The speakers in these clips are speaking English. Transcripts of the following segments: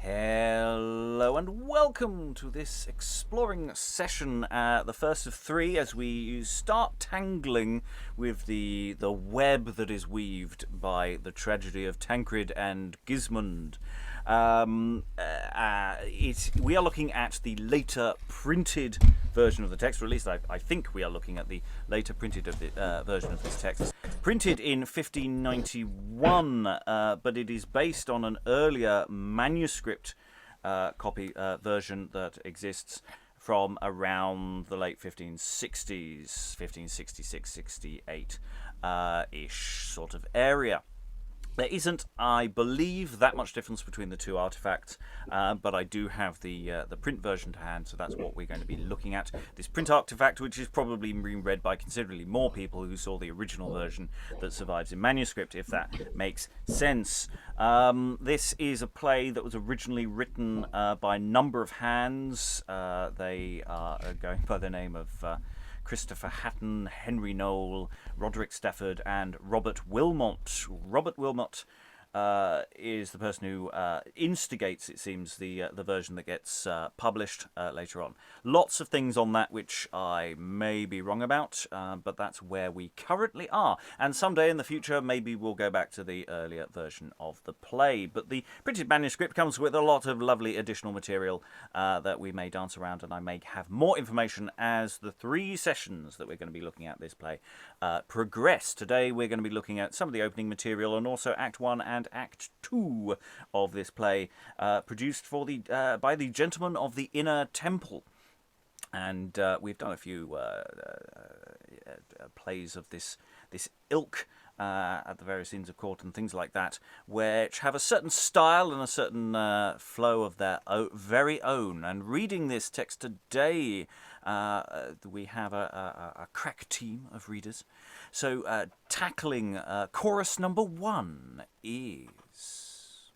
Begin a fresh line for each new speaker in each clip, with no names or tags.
Hello and welcome to this exploring session, the first of three, as we start tangling with the web that is weaved by the tragedy of Tancred and Gismund. We are looking at the later printed version of the text, or at least I think we are looking at the later printed version of this text. Printed in 1591, but it is based on an earlier manuscript copy version that exists from around the late 1560s, 1566, 68 ish sort of area. There isn't, I believe, that much difference between the two artifacts, but I do have the print version to hand, so that's what we're going to be looking at. This print artifact, which is probably being read by considerably more people who saw the original version that survives in manuscript, if that makes sense. This is a play that was originally written by a number of hands. They are going by the name of Christopher Hatton, Henry Noel, Roderick Stafford, and Robert Wilmot. Robert Wilmot is the person who instigates, it seems, the version that gets published later on. Lots of things on that which I may be wrong about, but that's where we currently are. And someday in the future, maybe we'll go back to the earlier version of the play. But the printed manuscript comes with a lot of lovely additional material that we may dance around, and I may have more information as the three sessions that we're going to be looking at this play progress. Today we're going to be looking at some of the opening material and also Act 1 and Act 2 of this play, produced for by the Gentlemen of the Inner Temple. And we've done a few plays of this ilk at the various Inns of Court and things like that, which have a certain style and a certain flow of their very own. And reading this text today, we have a crack team of readers. So tackling chorus number 1 is...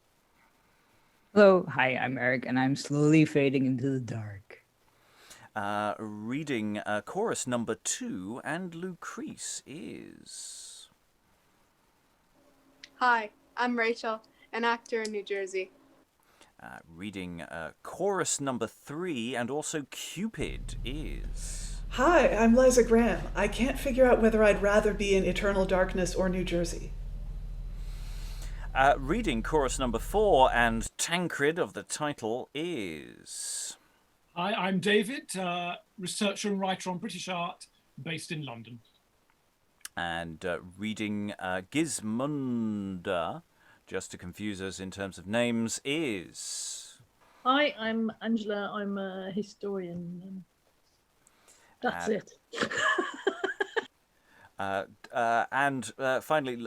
Hello, hi, I'm Eric, and I'm slowly fading into the dark.
Reading chorus number 2 and Lucrece is...
Hi, I'm Rachael, an actor in New Jersey.
Reading chorus number 3 and also Cupid is...
Hi, I'm Liza Graham. I can't figure out whether I'd rather be in Eternal Darkness or New Jersey.
Reading chorus number 4 and Tancred of the title is...
Hi, I'm David, researcher and writer on British art, based in London.
And reading Gismunda, just to confuse us in terms of names, is...
Hi, I'm Angela. I'm a historian. That's it.
And finally,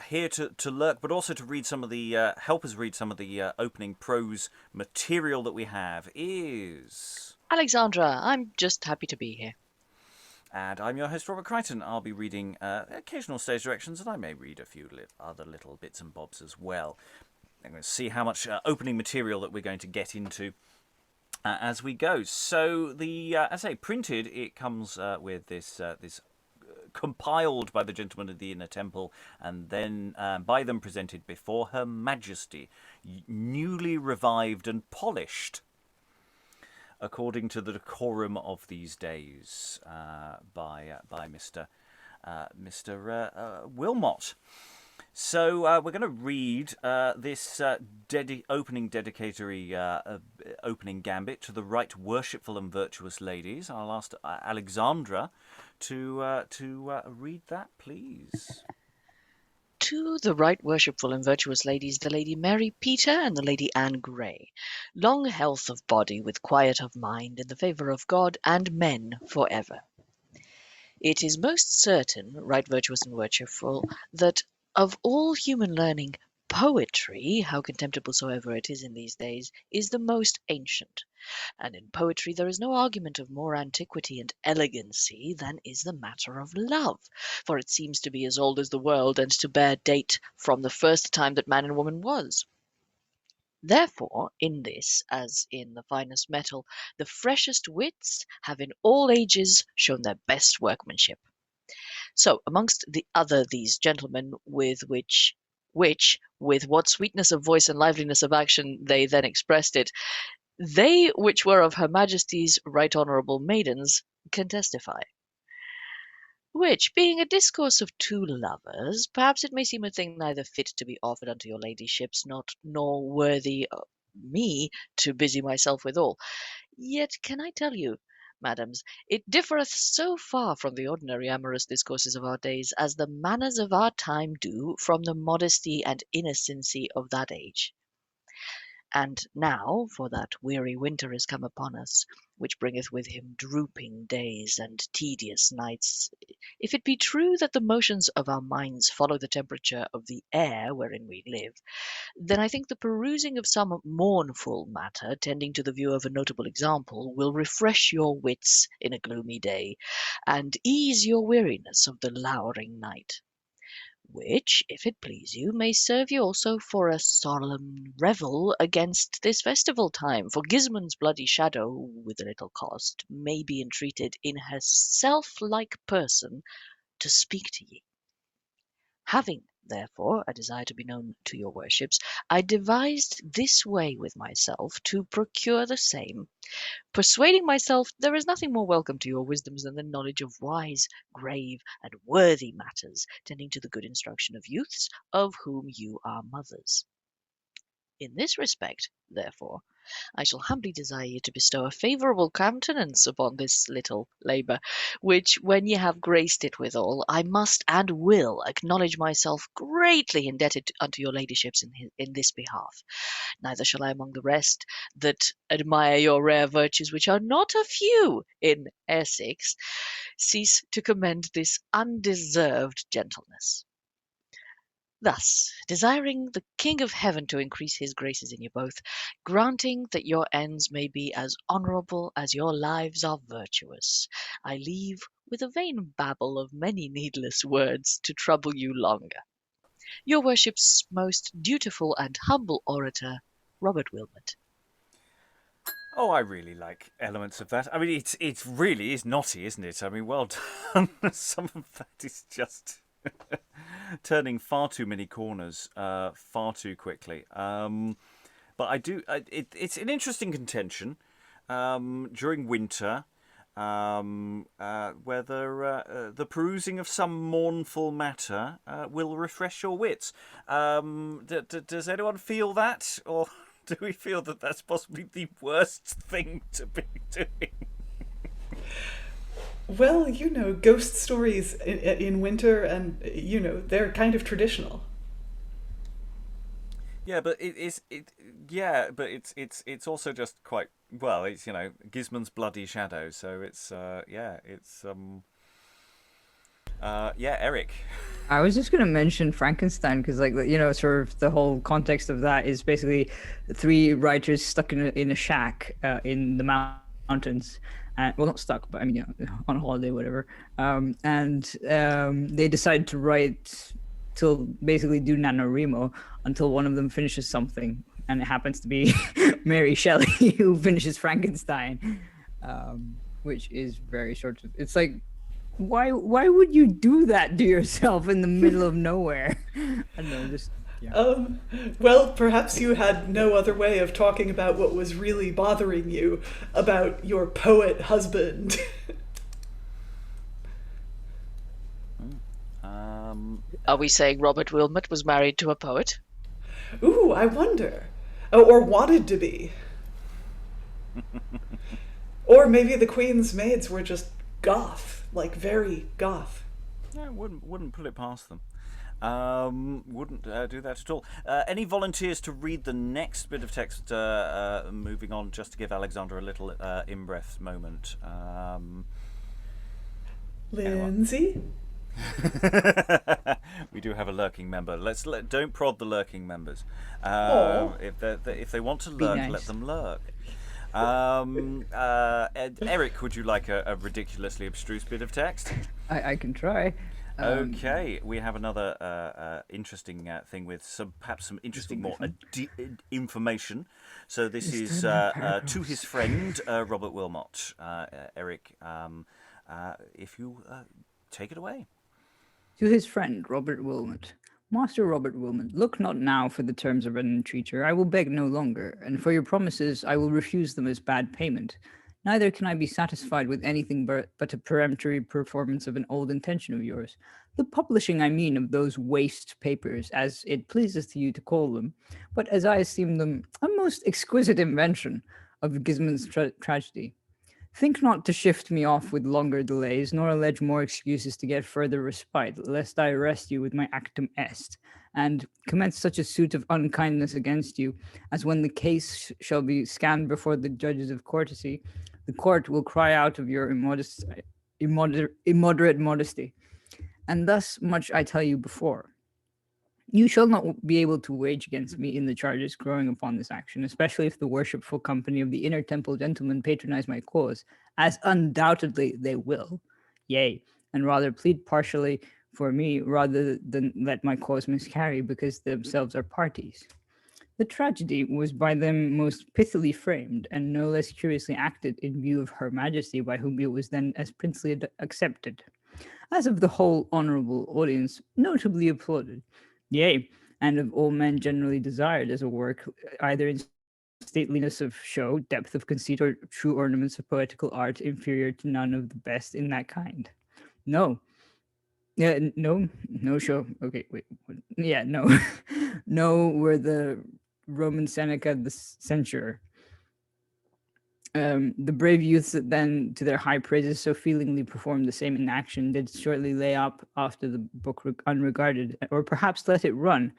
here to lurk, but also to read some of the help us read some of the opening prose material that we have is
Alexandra. I'm just happy to be here.
And I'm your host, Robert Crighton. I'll be reading occasional stage directions, and I may read a few other little bits and bobs as well. I'm going to see how much opening material that we're going to get into as we go. So the, as I say, printed, it comes with this compiled by the Gentlemen of the Inner Temple, and then by them presented before Her Majesty, newly revived and polished, according to the decorum of these days, by Mr. Wilmot. So we're going to read this opening dedicatory opening gambit to the right worshipful and virtuous ladies. I'll ask Alexandra to read that, please.
To the right worshipful and virtuous ladies, the Lady Mary Peter and the Lady Anne Grey, long health of body with quiet of mind in the favour of God and men for ever. It is most certain, right virtuous and worshipful, that of all human learning, poetry, how contemptible soever it is in these days, is the most ancient. And in poetry there is no argument of more antiquity and elegancy than is the matter of love, for it seems to be as old as the world, and to bear date from the first time that man and woman was. Therefore, in this, as in the finest metal, the freshest wits have in all ages shown their best workmanship. So, amongst the other these gentlemen with which which, with what sweetness of voice and liveliness of action they then expressed it, they which were of Her Majesty's right honourable maidens can testify. Which, being a discourse of two lovers, perhaps it may seem a thing neither fit to be offered unto your ladyships, nor worthy me to busy myself withal. Yet can I tell you, madams, it differeth so far from the ordinary amorous discourses of our days, as the manners of our time do from the modesty and innocency of that age. And now, for that weary winter is come upon us, which bringeth with him drooping days and tedious nights, if it be true that the motions of our minds follow the temperature of the air wherein we live, then I think the perusing of some mournful matter, tending to the view of a notable example, will refresh your wits in a gloomy day, and ease your weariness of the lowering night. Which, if it please you, may serve you also for a solemn revel against this festival time, for Gismund's bloody shadow, with a little cost, may be entreated in her self-like person to speak to ye. Having, therefore, a desire to be known to your worships, I devised this way with myself to procure the same, persuading myself there is nothing more welcome to your wisdoms than the knowledge of wise, grave, and worthy matters, tending to the good instruction of youths, of whom you are mothers. In this respect, therefore, I shall humbly desire you to bestow a favourable countenance upon this little labour, which, when ye have graced it withal, I must and will acknowledge myself greatly indebted unto your ladyships in this behalf. Neither shall I among the rest that admire your rare virtues, which are not a few in Essex, cease to commend this undeserved gentleness. Thus, desiring the King of Heaven to increase his graces in you both, granting that your ends may be as honourable as your lives are virtuous, I leave with a vain babble of many needless words to trouble you longer. Your worship's most dutiful and humble orator, Robert Wilmot.
Oh, I really like elements of that. I mean, it really is naughty, isn't it? I mean, well done. Some of that is just turning far too many corners far too quickly. But I do. It's an interesting contention during winter. Whether the perusing of some mournful matter will refresh your wits. Does anyone feel that, or do we feel that that's possibly the worst thing to be doing?
Well, ghost stories in winter, and they're kind of traditional.
Yeah, but it's also just quite well. It's Gismund's bloody shadow, so it's Eric.
I was just going to mention Frankenstein because, sort of the whole context of that is basically three writers stuck in a shack in the mountains. Well, not stuck, but I mean, on holiday, whatever. They decided to write till basically do NaNoWriMo until one of them finishes something, and it happens to be Mary Shelley who finishes Frankenstein, which is very sort of. It's like, why would you do that to yourself in the middle of nowhere? I don't know, just. Yeah.
Well, perhaps you had no other way of talking about what was really bothering you about your poet husband.
Are we saying Robert Wilmot was married to a poet?
Ooh, I wonder. Or wanted to be. Or maybe the Queen's maids were just goth, like very goth.
Yeah, wouldn't put it past them. Wouldn't do that at all. Any volunteers to read the next bit of text? Moving on, just to give Alexandra a little in-breath moment.
Lindsay?
We do have a lurking member. Don't prod the lurking members. If they want to lurk,
nice.
Let them lurk. Eric, would you like a ridiculously abstruse bit of text?
I can try.
Okay, we have another interesting thing with perhaps some interesting more information. So this is to his friend Robert Wilmot. Eric, if you take it away.
To his friend Robert Wilmot. Master Robert Wilmot, look not now for the terms of an entreater. I will beg no longer, and for your promises I will refuse them as bad payment. Neither can I be satisfied with anything but a peremptory performance of an old intention of yours. The publishing, I mean, of those waste papers, as it pleases you to call them, but as I esteem them a most exquisite invention of Gismund's tragedy. Think not to shift me off with longer delays, nor allege more excuses to get further respite, lest I arrest you with my actum est, and commence such a suit of unkindness against you, as when the case shall be scanned before the judges of courtesy, the court will cry out of your immoderate modesty. And thus much I tell you before. You shall not be able to wage against me in the charges growing upon this action, especially if the worshipful company of the inner temple gentlemen patronize my cause, as undoubtedly they will. Yea, and rather plead partially for me rather than let my cause miscarry, because themselves are parties. The tragedy was by them most pithily framed, and no less curiously acted in view of her majesty, by whom it was then as princely accepted, as of the whole honourable audience notably applauded. Yea, and of all men generally desired as a work, either in stateliness of show, depth of conceit, or true ornaments of poetical art, inferior to none of the best in that kind. No. Yeah, no show. Okay, wait. Yeah, no. No, were the Roman Seneca the censurer. The brave youths that then, to their high praises, so feelingly performed the same in action, did shortly lay up after the book unregarded, or perhaps let it run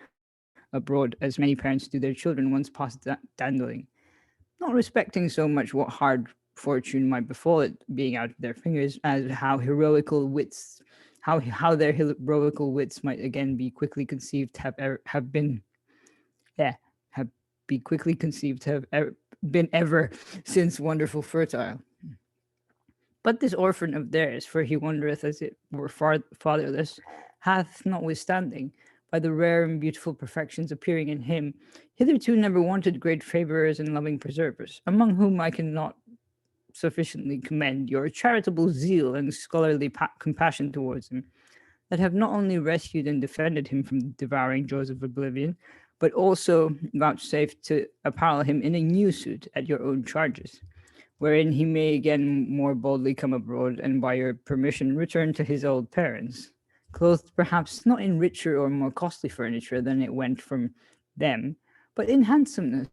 abroad, as many parents do their children once past dandling, not respecting so much what hard fortune might befall it, being out of their fingers, as how their heroical wits might again be quickly conceived have been ever since wonderful fertile. But this orphan of theirs, for he wandereth as it were fatherless, hath, notwithstanding, by the rare and beautiful perfections appearing in him, hitherto never wanted great favourers and loving preservers, among whom I cannot sufficiently commend your charitable zeal and scholarly compassion towards him, that have not only rescued and defended him from the devouring jaws of oblivion, but also vouchsafed to apparel him in a new suit at your own charges, wherein he may again more boldly come abroad, and by your permission return to his old parents, clothed perhaps not in richer or more costly furniture than it went from them, but in handsomeness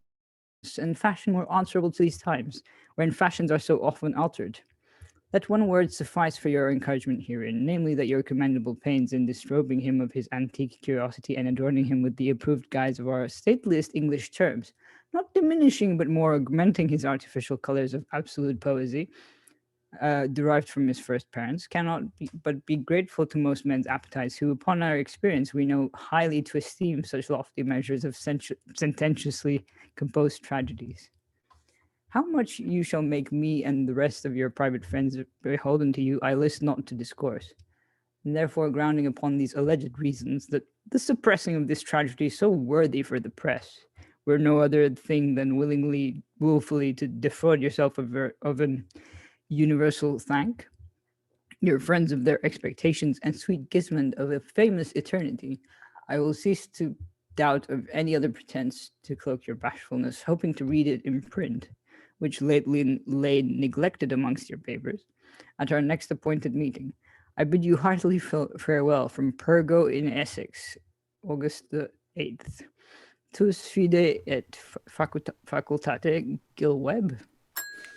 and fashion more answerable to these times, wherein fashions are so often altered. Let one word suffice for your encouragement herein, namely that your commendable pains in disrobing him of his antique curiosity and adorning him with the approved guise of our stateliest English terms, not diminishing but more augmenting his artificial colours of absolute poesy, derived from his first parents, cannot but be grateful to most men's appetites, who, upon our experience, we know highly to esteem such lofty measures of sententiously composed tragedies. How much you shall make me and the rest of your private friends beholden to you, I list not to discourse. And therefore, grounding upon these alleged reasons, that the suppressing of this tragedy so worthy for the press were no other thing than willfully to defraud yourself of an universal thank, your friends of their expectations, and sweet Gismund of a famous eternity, I will cease to doubt of any other pretense to cloak your bashfulness, hoping to read it in print, which lately lay neglected amongst your papers, at our next appointed meeting. I bid you heartily farewell from Pergo in Essex, August the 8th. Tus fide et facultate Gil Webbe.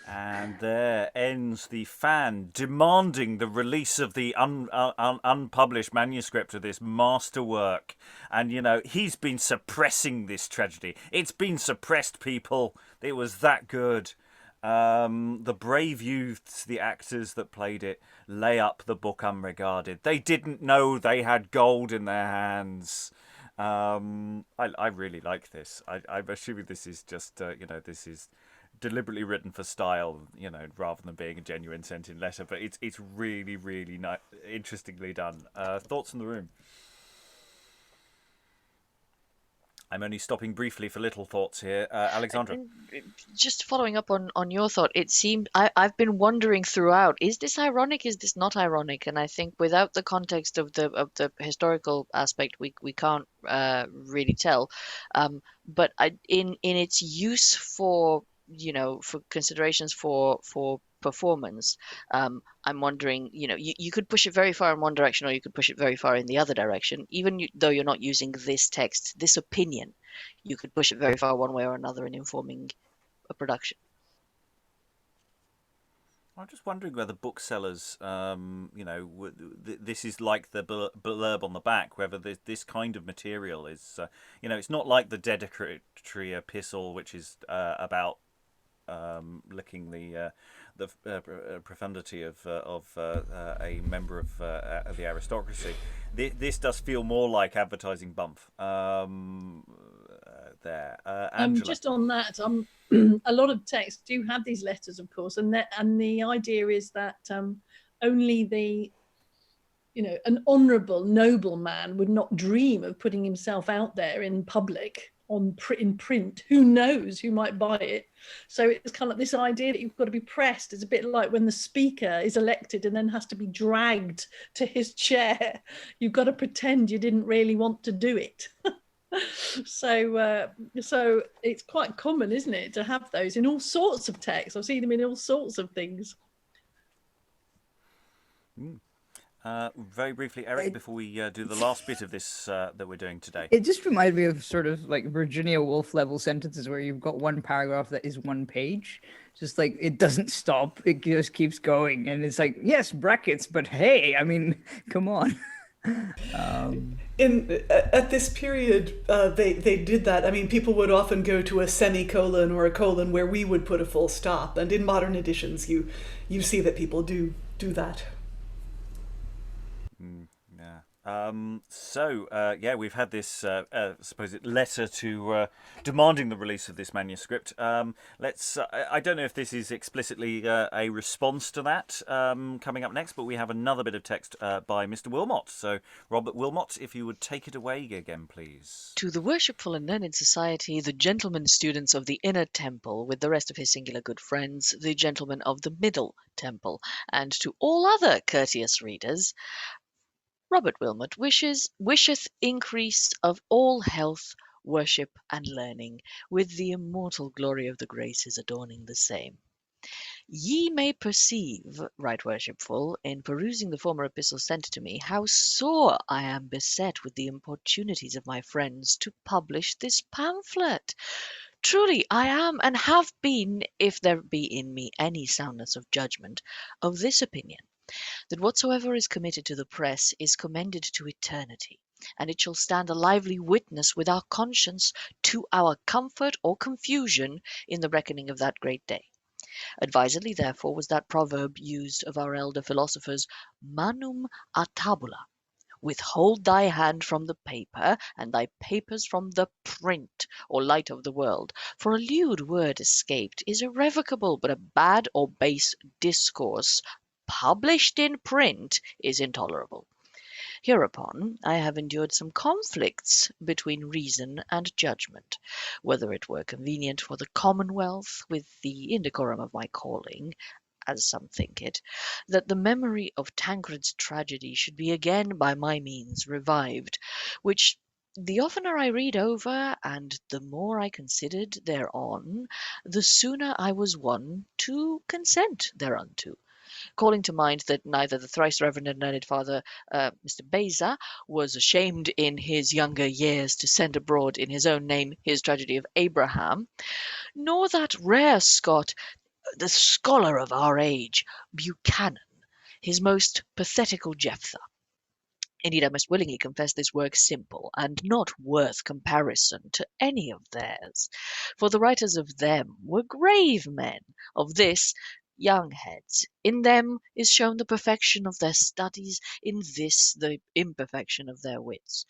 And there ends the fan demanding the release of the unpublished manuscript of this masterwork. And, you know, he's been suppressing this tragedy. It's been suppressed, people. It was that good. The brave youths, the actors that played it, lay up the book unregarded. They didn't know they had gold in their hands. I really like this. I'm assuming this is just, this is deliberately written for style, rather than being a genuine sent-in letter, but it's really, really interestingly done. Thoughts in the room? I'm only stopping briefly for little thoughts here. Alexandra.
Just following up on your thought, it seemed I've been wondering throughout, is this ironic? Is this not ironic? And I think without the context of the historical aspect, we can't really tell. But in its use for for considerations for performance, I'm wondering, you could push it very far in one direction or you could push it very far in the other direction, even though you're not using this text, this opinion. You could push it very far one way or another in informing a production.
I'm just wondering whether booksellers, this is like the blurb on the back, whether this kind of material is, it's not like the dedicatory epistle, which is about licking the profundity of a member of the aristocracy. This does feel more like advertising bump. There, Angela.
Just on that, a lot of texts do have these letters, of course, and the idea is that only an honourable, noble man would not dream of putting himself out there in public in print. Who knows who might buy it? So it's kind of this idea that you've got to be pressed. It's a bit like when the speaker is elected and then has to be dragged to his chair. You've got to pretend you didn't really want to do it. So it's quite common, isn't it, to have those in all sorts of texts. I've seen them in all sorts of things.
Very briefly, Eric, before we do the last bit of this that we're doing today.
It just reminded me of sort of like Virginia Woolf level sentences where you've got one paragraph that is one page. Just like it doesn't stop. It just keeps going. And it's like, yes, brackets, but hey, I mean, come on.
At this period, they did that. I mean, people would often go to a semicolon or a colon where we would put a full stop. And in modern editions, you see that people do that.
We've had this supposed letter to demanding the release of this manuscript. I don't know if this is explicitly a response to that coming up next, but we have another bit of text by Mr. Wilmot. So, Robert Wilmot, if you would take it away again, please.
To the worshipful and learned society, the gentlemen students of the inner temple, with the rest of his singular good friends, the gentlemen of the middle temple, and to all other courteous readers, Robert Wilmot wisheth increase of all health, worship, and learning, with the immortal glory of the graces adorning the same. Ye may perceive, right worshipful, in perusing the former epistles sent to me, how sore I am beset with the importunities of my friends to publish this pamphlet. Truly I am and have been, if there be in me any soundness of judgment, of this opinion, that whatsoever is committed to the press is commended to eternity, and it shall stand a lively witness with our conscience to our comfort or confusion in the reckoning of that great day. Advisedly, therefore, was that proverb used of our elder philosophers, manum a tabula, withhold thy hand from the paper, and thy papers from the print, or light of the world, for a lewd word escaped is irrevocable, but a bad or base discourse published in print is intolerable. Hereupon I have endured some conflicts between reason and judgment, whether it were convenient for the commonwealth, with the indecorum of my calling, as some think it, that the memory of Tancred's tragedy should be again by my means revived, which the oftener I read over, and the more I considered thereon, the sooner I was won to consent thereunto, calling to mind that neither the thrice reverend and learned father, Mr. Beza, was ashamed in his younger years to send abroad in his own name his tragedy of Abraham, nor that rare Scot, the scholar of our age, Buchanan, his most pathetical Jephthah. Indeed, I must willingly confess this work simple, and not worth comparison to any of theirs, for the writers of them were grave men, of this young heads. In them is shown the perfection of their studies, in this the imperfection of their wits.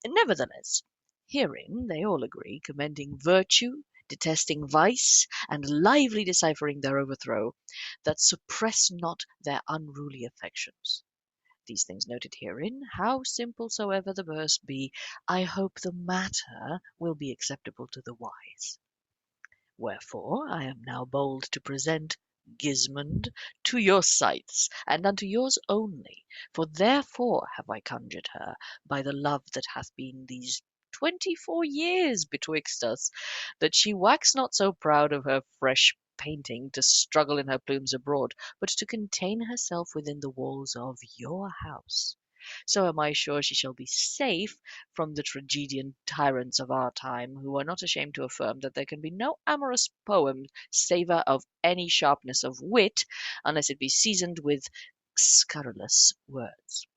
Nevertheless, herein they all agree, commending virtue, detesting vice, and lively deciphering their overthrow, that suppress not their unruly affections. these things noted herein, how simple soever the verse be, I hope the matter will be acceptable to the wise. Wherefore I am now bold to present Gismund to your sights, and unto yours only, for therefore have I conjured her, by the love that hath been these 24 years betwixt us, that she wax not so proud of her fresh painting to struggle in her plumes abroad, but to contain herself within the walls of your house. So am I sure she shall be safe from the tragedian tyrants of our time, who are not ashamed to affirm that there can be no amorous poem savour of any sharpness of wit, unless it be seasoned with scurrilous words.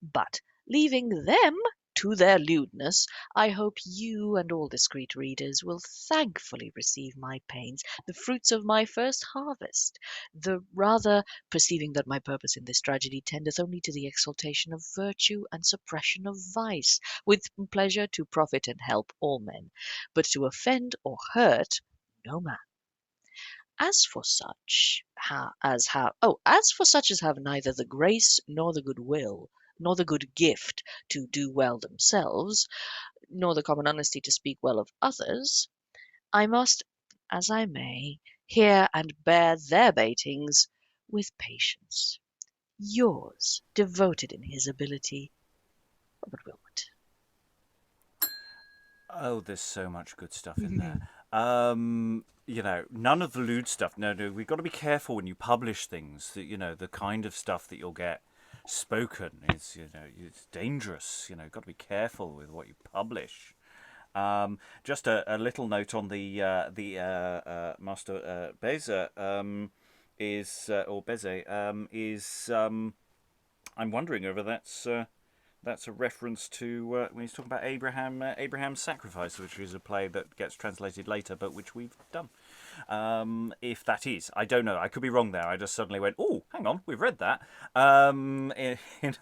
But leaving them to their lewdness, I hope you and all discreet readers will thankfully receive my pains, the fruits of my first harvest, the rather perceiving that my purpose in this tragedy tendeth only to the exaltation of virtue and suppression of vice, with pleasure to profit and help all men, but to offend or hurt no man. As for such as have neither the grace nor the good will, nor the good gift to do well themselves, nor the common honesty to speak well of others, I must, as I may, hear and bear their baitings with patience. Yours, devoted in his ability, Robert Wilmot.
Oh, there's so much good stuff in there. None of the lewd stuff. No, we've got to be careful when you publish things. That the kind of stuff that you'll get spoken is, it's dangerous. Got to be careful with what you publish. Just a little note on the Master Beza I'm wondering whether that's a reference to when he's talking about Abraham's Sacrifice, which is a play that gets translated later, but which we've done. If that is, I don't know. I could be wrong there. I just suddenly went, oh, hang on, we've read that in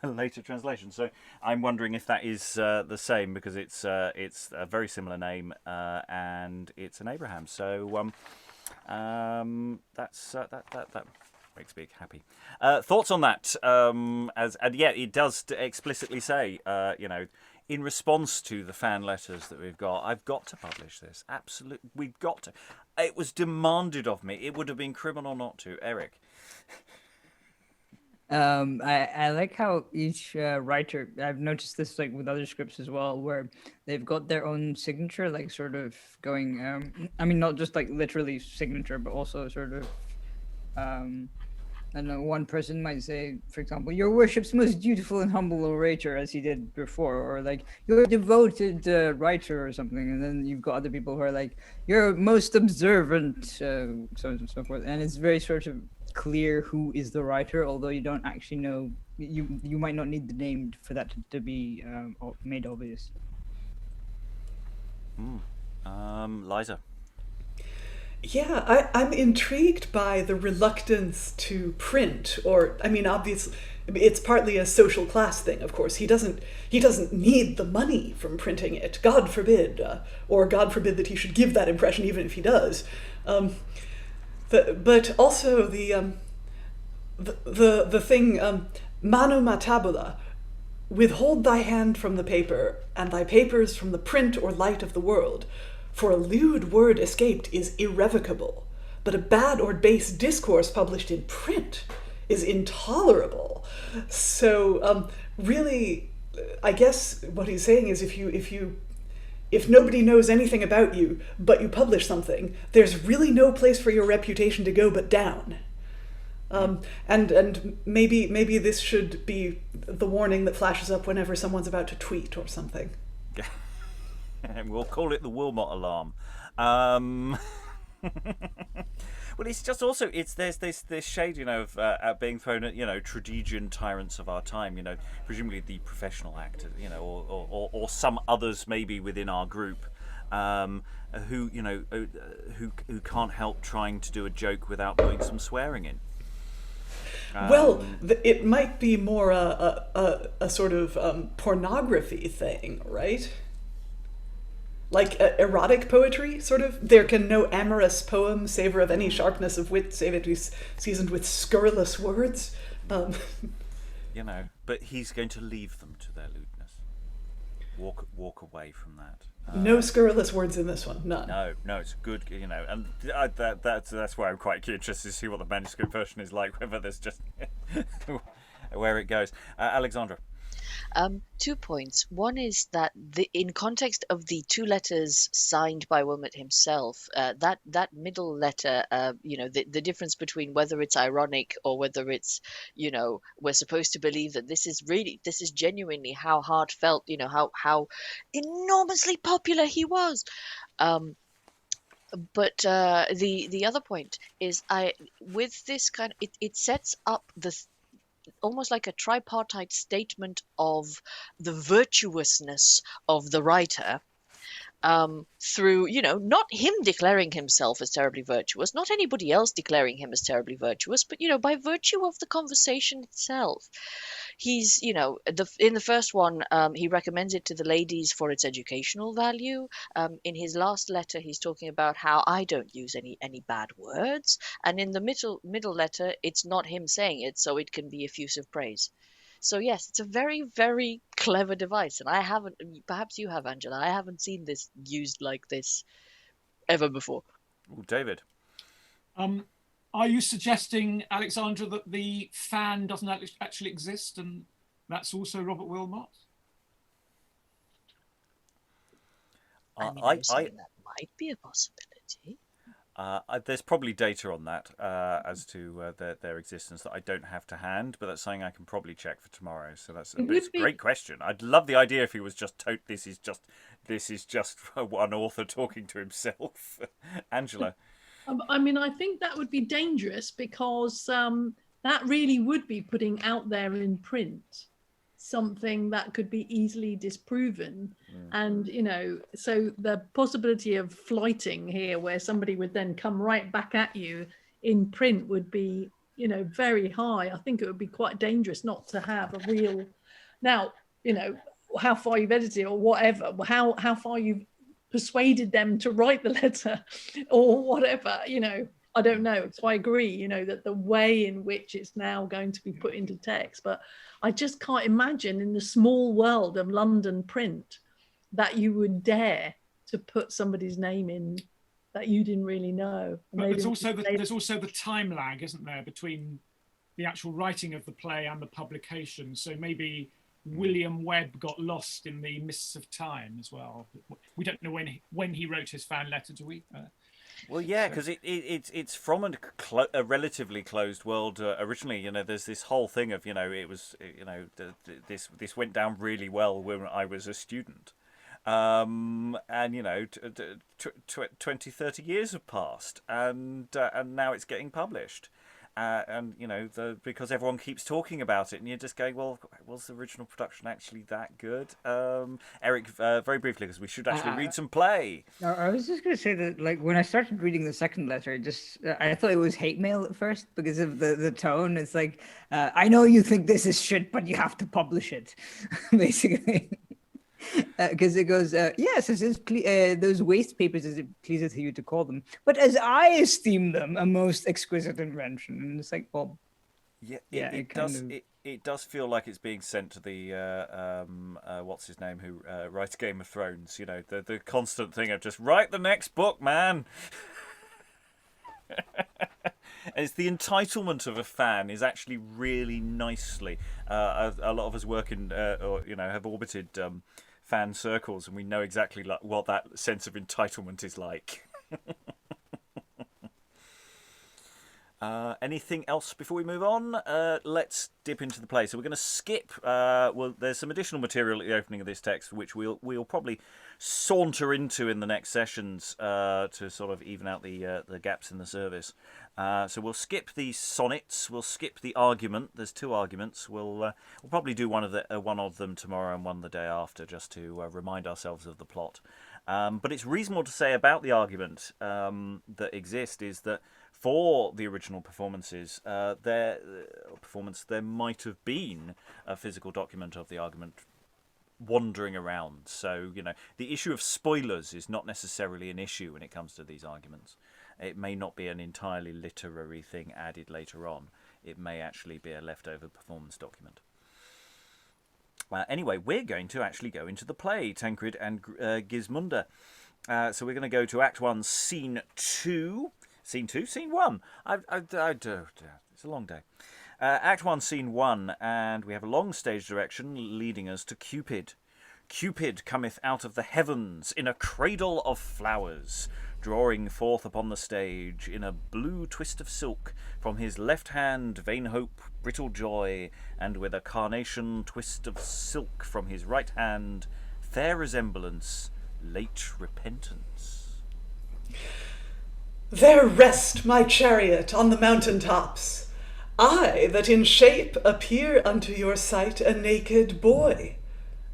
a later translation. So I'm wondering if that is the same, because it's a very similar name and it's an Abraham. So that makes me happy. Thoughts on that? It does explicitly say, in response to the fan letters that we've got, I've got to publish this. Absolutely, we've got to. It was demanded of me. It would have been criminal not to. Eric.
I like how each writer, I've noticed this like with other scripts as well, where they've got their own signature, like sort of going, not just like literally signature, but also sort of, I don't know, one person might say, for example, your worship's most dutiful and humble orator, as he did before, or like, you're a devoted writer or something. And then you've got other people who are like, you're most observant, so on and so forth. And it's very sort of clear who is the writer, although you don't actually know, you might not need the name for that to be made obvious.
Liza.
Yeah, I'm intrigued by the reluctance to print, obviously, it's partly a social class thing, of course. He doesn't need the money from printing it, God forbid, or God forbid that he should give that impression, even if he does. But also the thing, manu matabula, withhold thy hand from the paper, and thy papers from the print or light of the world. For a lewd word escaped is irrevocable, but a bad or base discourse published in print is intolerable. So really, I guess what he's saying is if nobody knows anything about you, but you publish something, there's really no place for your reputation to go but down. And maybe this should be the warning that flashes up whenever someone's about to tweet or something.
We'll call it the Wilmot alarm. Well, it's just also there's this shade, of being thrown at tragedian tyrants of our time. Presumably the professional actors, or some others maybe within our group, who can't help trying to do a joke without putting some swearing in.
It might be more a sort of pornography thing, right? Like erotic poetry, sort of. There can no amorous poem savor of any sharpness of wit, save it be seasoned with scurrilous words.
You know, but he's going to leave them to their lewdness. Walk away from that.
No scurrilous words in this one. None.
No, it's good, you know, and that's why I'm quite interested to see what the manuscript version is like, whether there's just where it goes. Alexandra.
2 points. One is that in context of the 2 letters signed by Wilmot himself, that middle letter, the difference between whether it's ironic or whether it's, we're supposed to believe that this is genuinely how heartfelt, how enormously popular he was. But the other point is, with this kind of, it sets up almost like a tripartite statement of the virtuousness of the writer, through, not him declaring himself as terribly virtuous, not anybody else declaring him as terribly virtuous, but, by virtue of the conversation itself. He's, in the first one, he recommends it to the ladies for its educational value. In his last letter, he's talking about how I don't use any bad words. And in the middle letter, it's not him saying it, so it can be effusive praise. So yes, it's a very, very clever device, and I haven't. Perhaps you have, Angela. I haven't seen this used like this ever before.
Ooh, David.
Are you suggesting, Alexandra, that the fan doesn't actually exist, and that's also Robert Wilmot?
I'm saying that might be a possibility.
There's probably data on that as to their existence that I don't have to hand, but that's something I can probably check for tomorrow. So it's a great question. I'd love the idea if he was just this is just one author talking to himself. Angela.
I think that would be dangerous, because that really would be putting out there in print something that could be easily disproven. And so the possibility of flighting here, where somebody would then come right back at you in print, would be very high. I think it would be quite dangerous not to have a real, now how far you've edited or whatever, how far you've persuaded them to write the letter or whatever, I don't know. So I agree, that the way in which it's now going to be put into text, but I just can't imagine in the small world of London print that you would dare to put somebody's name in that you didn't really know.
But there's also the time lag, isn't there, between the actual writing of the play and the publication. So maybe William Webbe got lost in the mists of time as well. We don't know when he wrote his fan letter, do we?
Well, yeah, because it's from a relatively closed world originally. There's this whole thing of it was this went down really well when I was a student, and 20, 30 years have passed, and now it's getting published. And because everyone keeps talking about it, and you're just going, well, was the original production actually that good? Eric, very briefly, because we should actually read some play.
No, I was just going to say that, when I started reading the second letter, I thought it was hate mail at first because of the tone. It's like, I know you think this is shit, but you have to publish it, basically. Because it goes, yes, it is those waste papers, as it pleases you to call them, but as I esteem them, a most exquisite invention. And it's like, well,
it does feel like it's being sent to the what's his name who writes Game of Thrones. The constant thing of just write the next book, man. It's the entitlement of a fan is actually really nicely. A lot of us work in have orbited fan circles, and we know exactly what that sense of entitlement is like. Anything else before we move on? Let's dip into the play. So we're going to skip. There's some additional material at the opening of this text, which we'll probably saunter into in the next sessions to sort of even out the gaps in the service. So we'll skip the sonnets. We'll skip the argument. There's 2 arguments. We'll probably do one of them tomorrow and one the day after, just to remind ourselves of the plot. But it's reasonable to say about the argument that exists is that for the original performances, there might have been a physical document of the argument wandering around. So, the issue of spoilers is not necessarily an issue when it comes to these arguments. It may not be an entirely literary thing added later on. It may actually be a leftover performance document. Well, anyway, we're going to actually go into the play, Tancred and Gismunda. So we're going to go to Act 1, Scene 2. Scene 2? Scene 1. It's a long day. Act 1, Scene 1, and we have a long stage direction leading us to Cupid. Cupid cometh out of the heavens in a cradle of flowers, drawing forth upon the stage in a blue twist of silk, from his left hand vain hope, brittle joy, and with a carnation twist of silk from his right hand, fair resemblance, late repentance.
There rest my chariot on the mountain tops, I that in shape appear unto your sight a naked boy,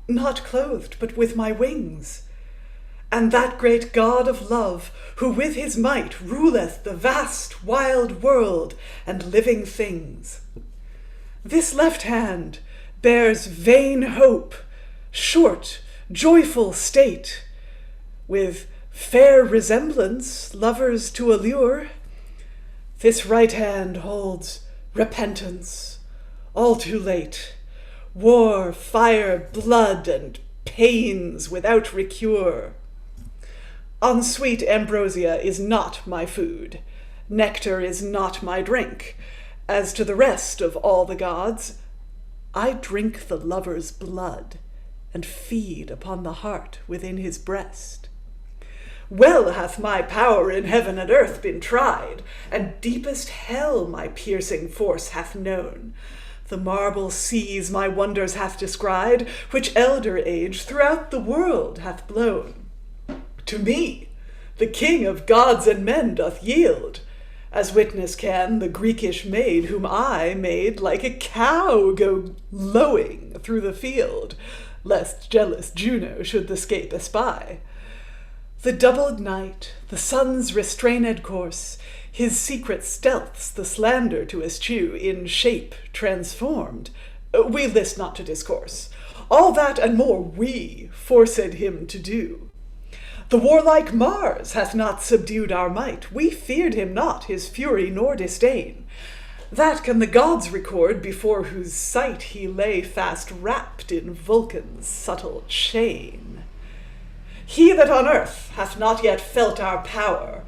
not clothed but with my wings. And that great God of love, who with his might ruleth the vast wild world and living things. This left hand bears vain hope, short, joyful state, with fair resemblance lovers to allure. This right hand holds repentance, all too late, war, fire, blood, and pains without recure. Unsweet ambrosia is not my food, nectar is not my drink. As to the rest of all the gods, I drink the lover's blood, and feed upon the heart within his breast. Well hath my power in heaven and earth been tried, and deepest hell my piercing force hath known. The marble seas my wonders hath descried, which elder age throughout the world hath blown. To me, the king of gods and men doth yield, as witness can the Greekish maid whom I made like a cow go lowing through the field, lest jealous Juno should the scape espy. The doubled night, the sun's restrained course, his secret stealths the slander to eschew, in shape transformed, we list not to discourse. All that and more we forced him to do. The warlike Mars hath not subdued our might, we feared him not, his fury nor disdain. That can the gods record, before whose sight he lay fast wrapped in Vulcan's subtle chain. He that on earth hath not yet felt our power,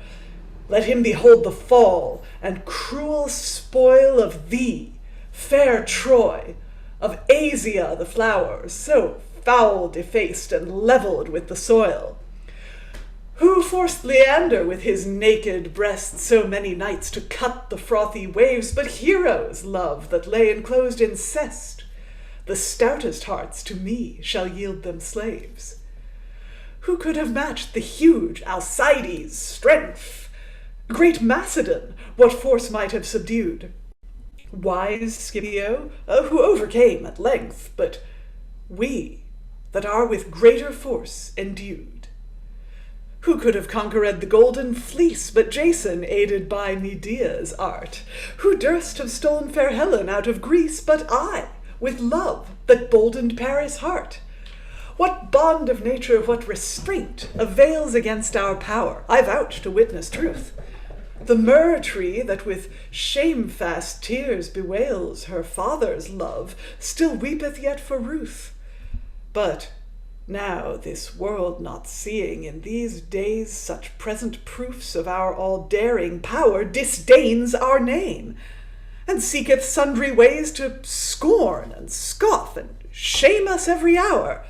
let him behold the fall and cruel spoil of thee, fair Troy, of Asia the flower, so foul defaced and levelled with the soil. Who forced Leander with his naked breast so many nights to cut the frothy waves, but heroes, love, that lay enclosed in cest? The stoutest hearts to me shall yield them slaves. Who could have matched the huge Alcides' strength? Great Macedon, what force might have subdued? Wise Scipio, who overcame at length, but we that are with greater force endued. Who could have conquered the golden fleece, but Jason, aided by Medea's art? Who durst have stolen fair Helen out of Greece, but I, with love that boldened Paris' heart? What bond of nature, what restraint avails against our power? I vouch to witness truth. The myrrh tree that with shamefast tears bewails her father's love, still weepeth yet for Ruth. But now this world not seeing in these days such present proofs of our all-daring power, disdains our name, and seeketh sundry ways to scorn and scoff and shame us every hour.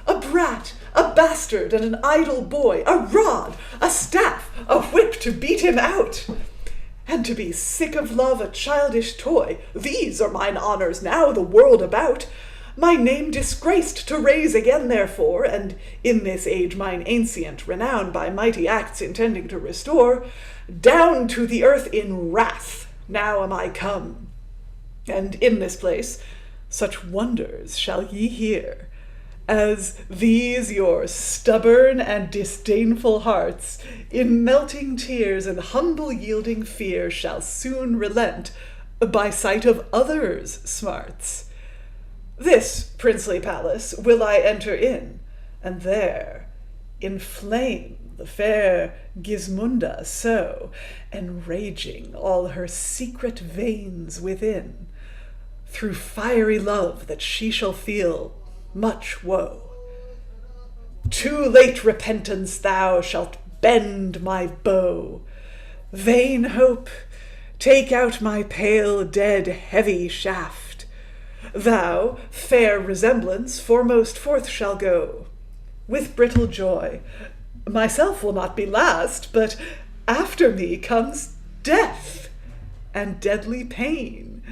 A brat, a bastard, and an idle boy, a rod, a staff, a whip to beat him out. And to be sick of love, a childish toy, these are mine honours now the world about. My name disgraced to raise again therefore, and in this age mine ancient renown by mighty acts intending to restore, down to the earth in wrath now am I come. And in this place such wonders shall ye hear, as these your stubborn and disdainful hearts, in melting tears and humble yielding fear, shall soon relent by sight of others' smarts. This princely palace will I enter in, and there inflame the fair Gismunda so, enraging all her secret veins within. through fiery love that she shall feel much woe. Too late repentance thou shalt bend my bow. Vain hope, take out my pale, dead, heavy shaft. Thou, fair resemblance, foremost forth shall go. With brittle joy, myself will not be last, but after me comes death and deadly pain.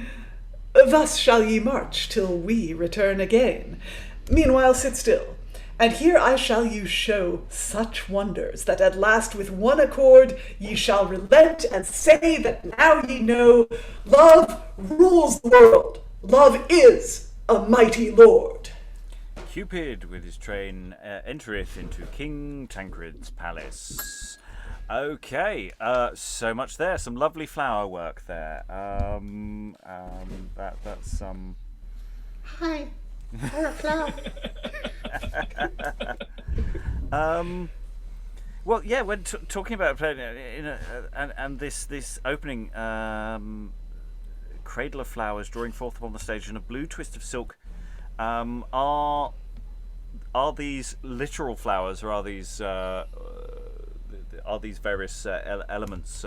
Thus shall ye march till we return again. Meanwhile sit still, and here I shall you show such wonders, that at last with one accord ye shall relent and say that now ye know love rules the world. Love is a mighty lord.
Cupid with his train entereth into King Tancred's palace. Okay, so much there. Some lovely flower work there. That's
Hi, I'm a flower.
Well, yeah. When talking about and this opening, cradle of flowers drawing forth upon the stage in a blue twist of silk. Are these literal flowers, or are these various elements,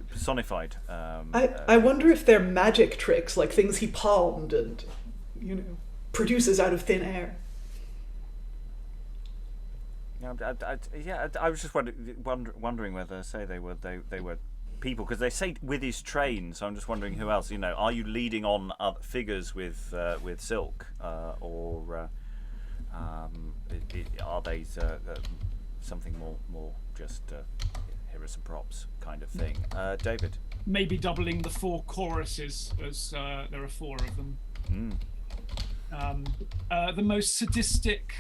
personified?
I wonder if they're magic tricks, like things he palmed and, produces out of thin air.
I was just wondering whether, say, they were people, because they say with his train, so I'm just wondering who else. Are you leading on figures with silk, or are they something more just here are some props kind of thing? David?
Maybe doubling the 4 choruses, as there are 4 of them. The most sadistic,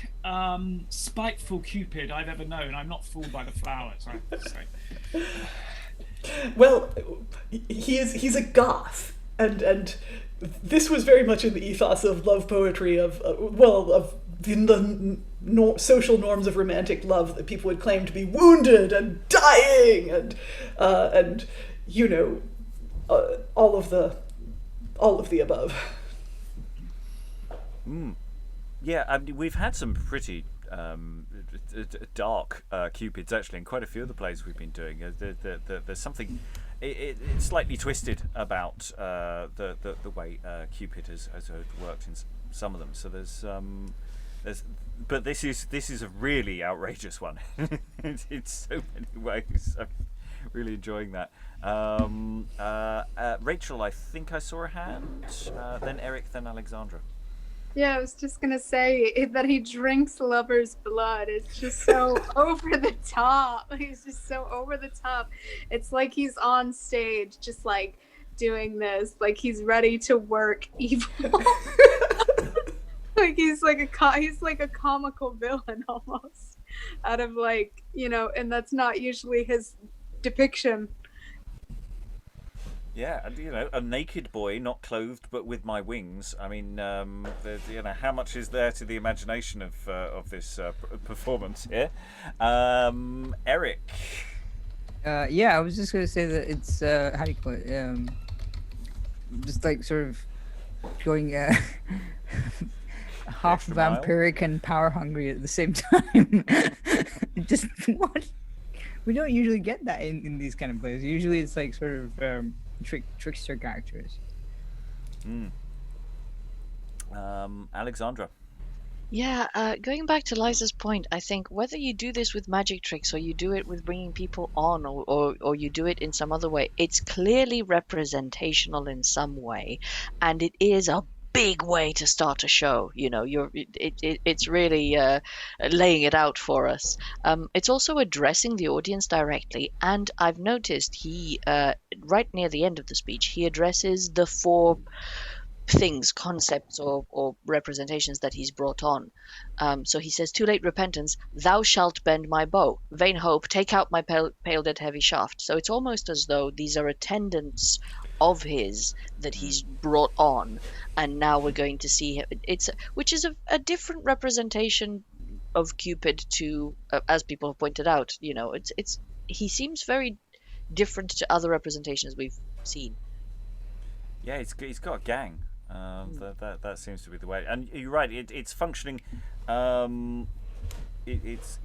spiteful Cupid I've ever known. I'm not fooled by the flowers, I have to say.
Well, he's a goth, and this was very much in the ethos of love poetry, of the social norms of romantic love, that people would claim to be wounded and dying, and all of the above.
Yeah, I mean, we've had some pretty dark Cupids actually in quite a few of the plays we've been doing. There's something it's slightly twisted about the way Cupid has worked in some of them. So there's but this is a really outrageous one in so many ways. I'm really enjoying that. Rachael, I think I saw a hand. Then Eric, then Alexandra.
Yeah, I was just gonna say that he drinks lover's blood. It's just so over the top. He's just so over the top. It's like he's on stage, just like doing this, like he's ready to work evil. Like he's like a comical villain almost, out of and that's not usually his depiction.
Yeah, and a naked boy, not clothed but with my wings. I mean, how much is there to the imagination of this performance here? Eric.
Yeah, I was just going to say that it's how do you call it? Just like sort of going half vampiric and power hungry at the same time. Just what? We don't usually get that in these kind of plays. Usually, it's like sort of trickster characters.
Alexandra.
Yeah, going back to Liza's point, I think whether you do this with magic tricks or you do it with bringing people on or you do it in some other way, it's clearly representational in some way, and it is a big way to start a show. It's really laying it out for us. It's also addressing the audience directly, and I've noticed he right near the end of the speech he addresses the 4 things, concepts or representations that he's brought on. So he says, too late repentance, thou shalt bend my bow. Vain hope, take out my pale dead heavy shaft. So it's almost as though these are attendants of his that he's brought on, and now we're going to see him. Which is a different representation of Cupid to, as people have pointed out, he seems very different to other representations we've seen.
Yeah, he's got a gang. That seems to be the way. And you're right. It's functioning. It's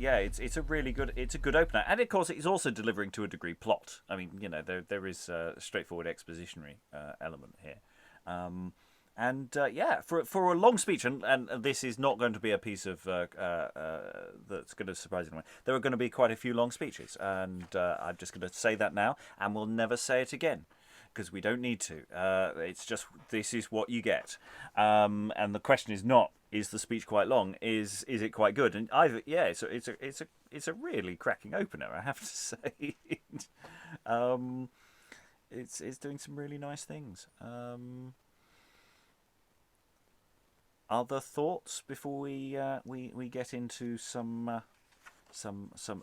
a really good. It's a good opener, and of course, it's also delivering to a degree plot. I mean, there is a straightforward expositionary element here. For a long speech, and this is not going to be a piece of that's going to surprise anyone. There are going to be quite a few long speeches, and I'm just going to say that now, and we'll never say it again, because we don't need to. It's just, this is what you get, and the question is not, is the speech quite long? Is it quite good? And either, yeah, it's a really cracking opener, I have to say. It's doing some really nice things. Other thoughts before we get into some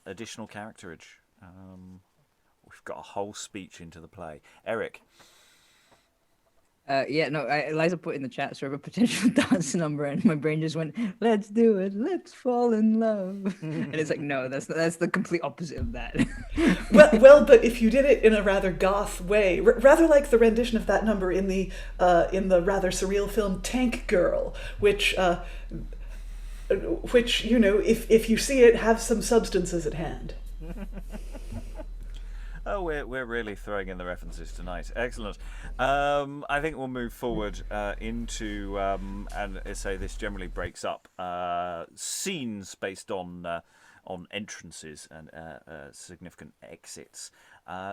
additional characterage? We've got a whole speech into the play. Eric.
Liza put in the chat sort of a potential dance number, and my brain just went, "Let's do it, let's fall in love." And it's like, no, that's the complete opposite of that.
well, but if you did it in a rather goth way, rather like the rendition of that number in the rather surreal film Tank Girl, which if you see it, have some substances at hand.
Oh, we're really throwing in the references tonight. Excellent. I think we'll move forward into and say this generally breaks up scenes based on entrances and significant exits.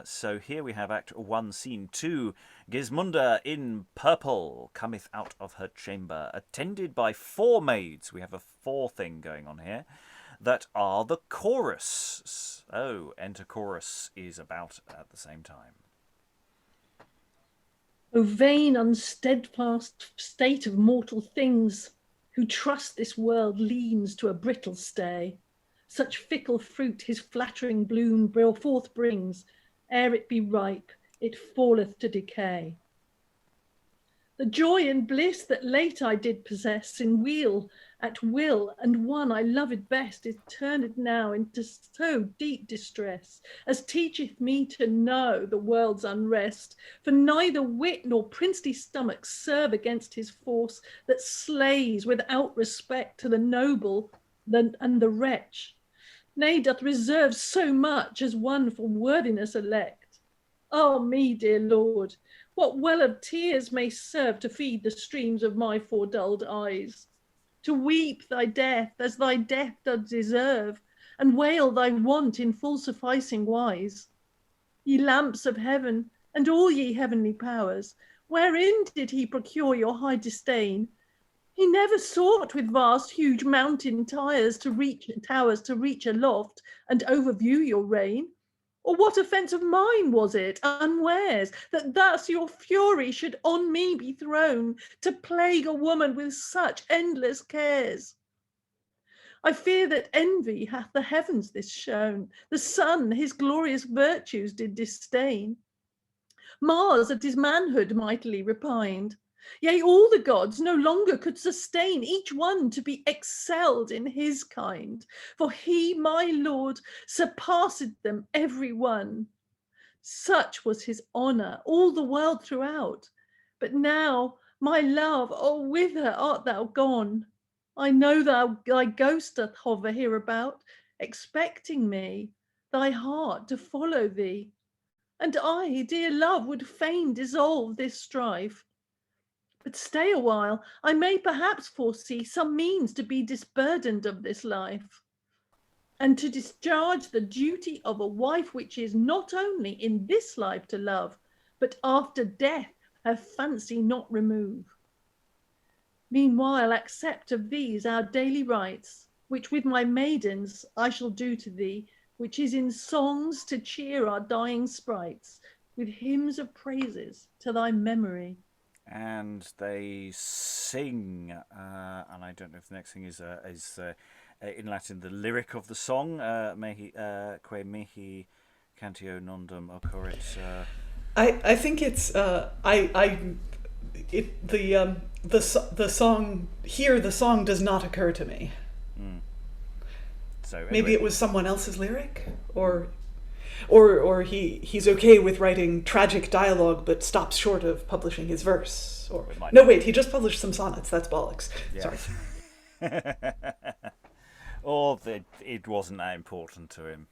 So here we have Act 1, Scene 2. Gismunda in purple cometh out of her chamber, attended by 4 maids. We have a 4 thing going on here. That are the chorus. Oh, enter chorus is about at the same time.
O vain, unsteadfast state of mortal things, who trust this world leans to a brittle stay. Such fickle fruit his flattering bloom forth brings, ere it be ripe, it falleth to decay. The joy and bliss that late I did possess in weal, at will, and one I loved best, is turned now into so deep distress, as teacheth me to know the world's unrest. For neither wit nor princely stomach serve against his force, that slays without respect to the noble and the wretch, nay, doth reserve so much as one for worthiness elect. Ah me, dear Lord, what well of tears may serve to feed the streams of my foredulled eyes? To weep thy death as thy death doth deserve, and wail thy want in full sufficing wise. Ye lamps of heaven, and all ye heavenly powers, wherein did he procure your high disdain? He never sought with vast huge mountain towers to reach aloft and overview your reign. Or what offence of mine was it, unwares, that thus your fury should on me be thrown, to plague a woman with such endless cares? I fear that envy hath the heavens this shown, the sun his glorious virtues did disdain. Mars at his manhood mightily repined. Yea, all the gods no longer could sustain each one to be excelled in his kind, for he, my lord, surpassed them every one. Such was his honour all the world throughout. But now, my love, oh, whither art thou gone? I know thy ghost doth hover hereabout, expecting me, thy heart to follow thee. And I, dear love, would fain dissolve this strife. But stay a while, I may perhaps foresee some means to be disburdened of this life, and to discharge the duty of a wife, which is not only in this life to love, but after death her fancy not remove. Meanwhile accept of these our daily rites, which with my maidens I shall do to thee, which is in songs to cheer our dying sprites, with hymns of praises to thy memory.
And they sing, and I don't know if the next thing is in Latin the lyric of the song. Mehi que mihi cantio nondum occurrit.
I think it's the song here. The song does not occur to me.
So
maybe it was someone else's lyric, or Or he's okay with writing tragic dialogue but stops short of publishing his verse. Or no, wait, he just published some sonnets. That's bollocks.
Yeah.
Sorry.
Or that it wasn't that important to him,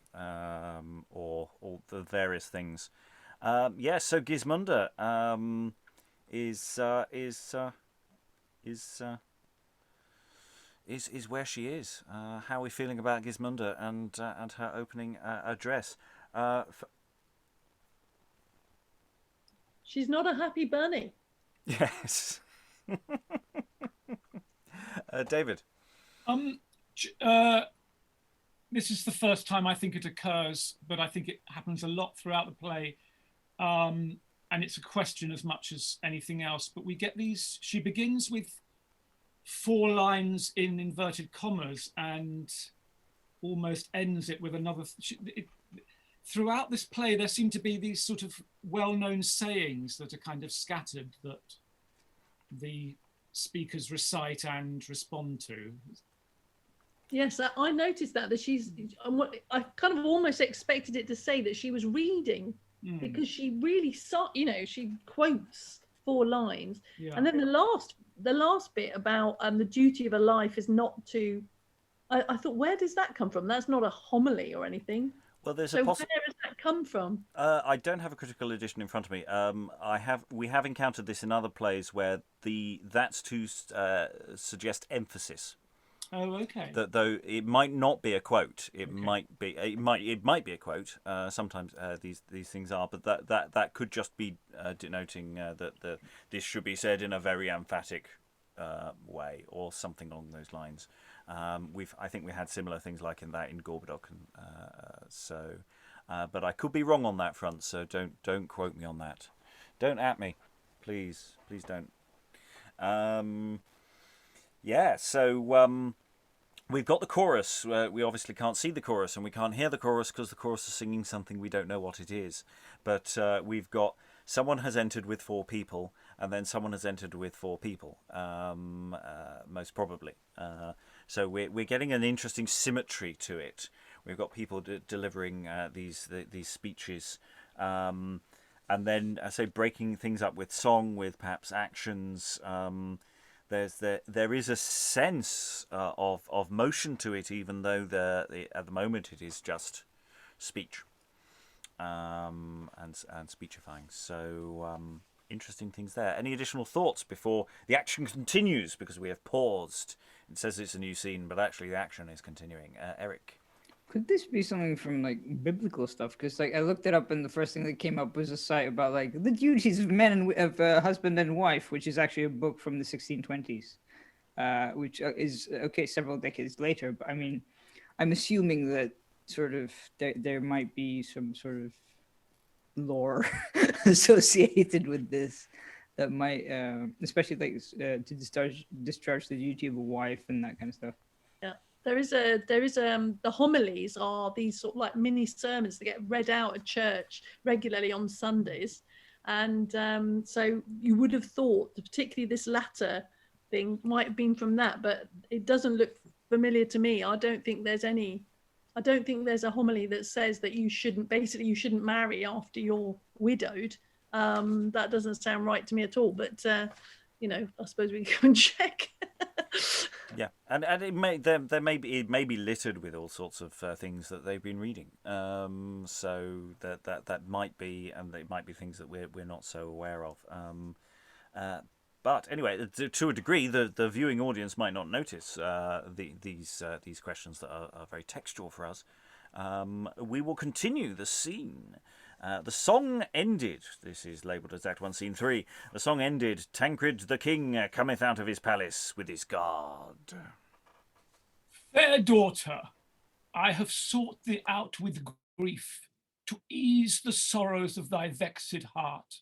or all the various things. So Gismunda is where she is. How are we feeling about Gismunda and her opening address?
She's not a happy bunny.
Yes. David.
This is the first time I think it occurs, but I think it happens a lot throughout the play. And it's a question as much as anything else. But we get these, she begins with 4 lines in inverted commas and almost ends it with another. Throughout this play, there seem to be these sort of well-known sayings that are kind of scattered that the speakers recite and respond to.
Yes, I noticed that she's. I kind of almost expected it to say that she was reading because she really saw. She quotes 4 lines, and then the last bit about the duty of a life is not to. I thought, where does that come from? That's not a homily or anything.
Well, there's
where does that come from?
I don't have a critical edition in front of me. We have encountered this in other plays where that's to suggest emphasis.
Oh, okay.
That though it might not be a quote, it might be a quote. Sometimes these things are, but that could just be denoting that this should be said in a very emphatic way or something along those lines. I think we had similar things like in Gorboduc, but I could be wrong on that front. So don't quote me on that. Don't at me, please don't. So we've got the chorus. We obviously can't see the chorus and we can't hear the chorus because the chorus is singing something we don't know what it is. But we've got someone has entered with 4 people, and then someone has entered with 4 people, most probably. So we're getting an interesting symmetry to it. We've got people delivering these speeches, and then I say breaking things up with song, with perhaps actions. There is a sense of motion to it, even though at the moment it is just speech and speechifying. So interesting things there. Any additional thoughts before the action continues? Because we have paused. It says it's a new scene, but actually the action is continuing. Eric.
Could this be something from like biblical stuff? Because I looked it up, and the first thing that came up was a site about like the duties of husband and wife, which is actually a book from the 1620s, which is several decades later. But I mean, I'm assuming that sort of there might be some sort of lore associated with this that might, especially like to discharge the duty of a wife and that kind of stuff.
Yeah. There is the homilies are these sort of like mini sermons that get read out at church regularly on Sundays, and so you would have thought, particularly this latter thing, might have been from that, but it doesn't look familiar to me. I don't think there's a homily that says that you shouldn't marry after you're widowed. That doesn't sound right to me at all. But I suppose we can go and check.
Yeah, and it may be littered with all sorts of things that they've been reading. So that might be, and they might be things that we're not so aware of. But anyway, to a degree, the viewing audience might not notice these questions that are very textual for us. We will continue the scene. The song ended. This is labelled as Act 1, Scene 3. The song ended. Tancred the king cometh out of his palace with his guard.
Fair daughter, I have sought thee out with grief to ease the sorrows of thy vexed heart.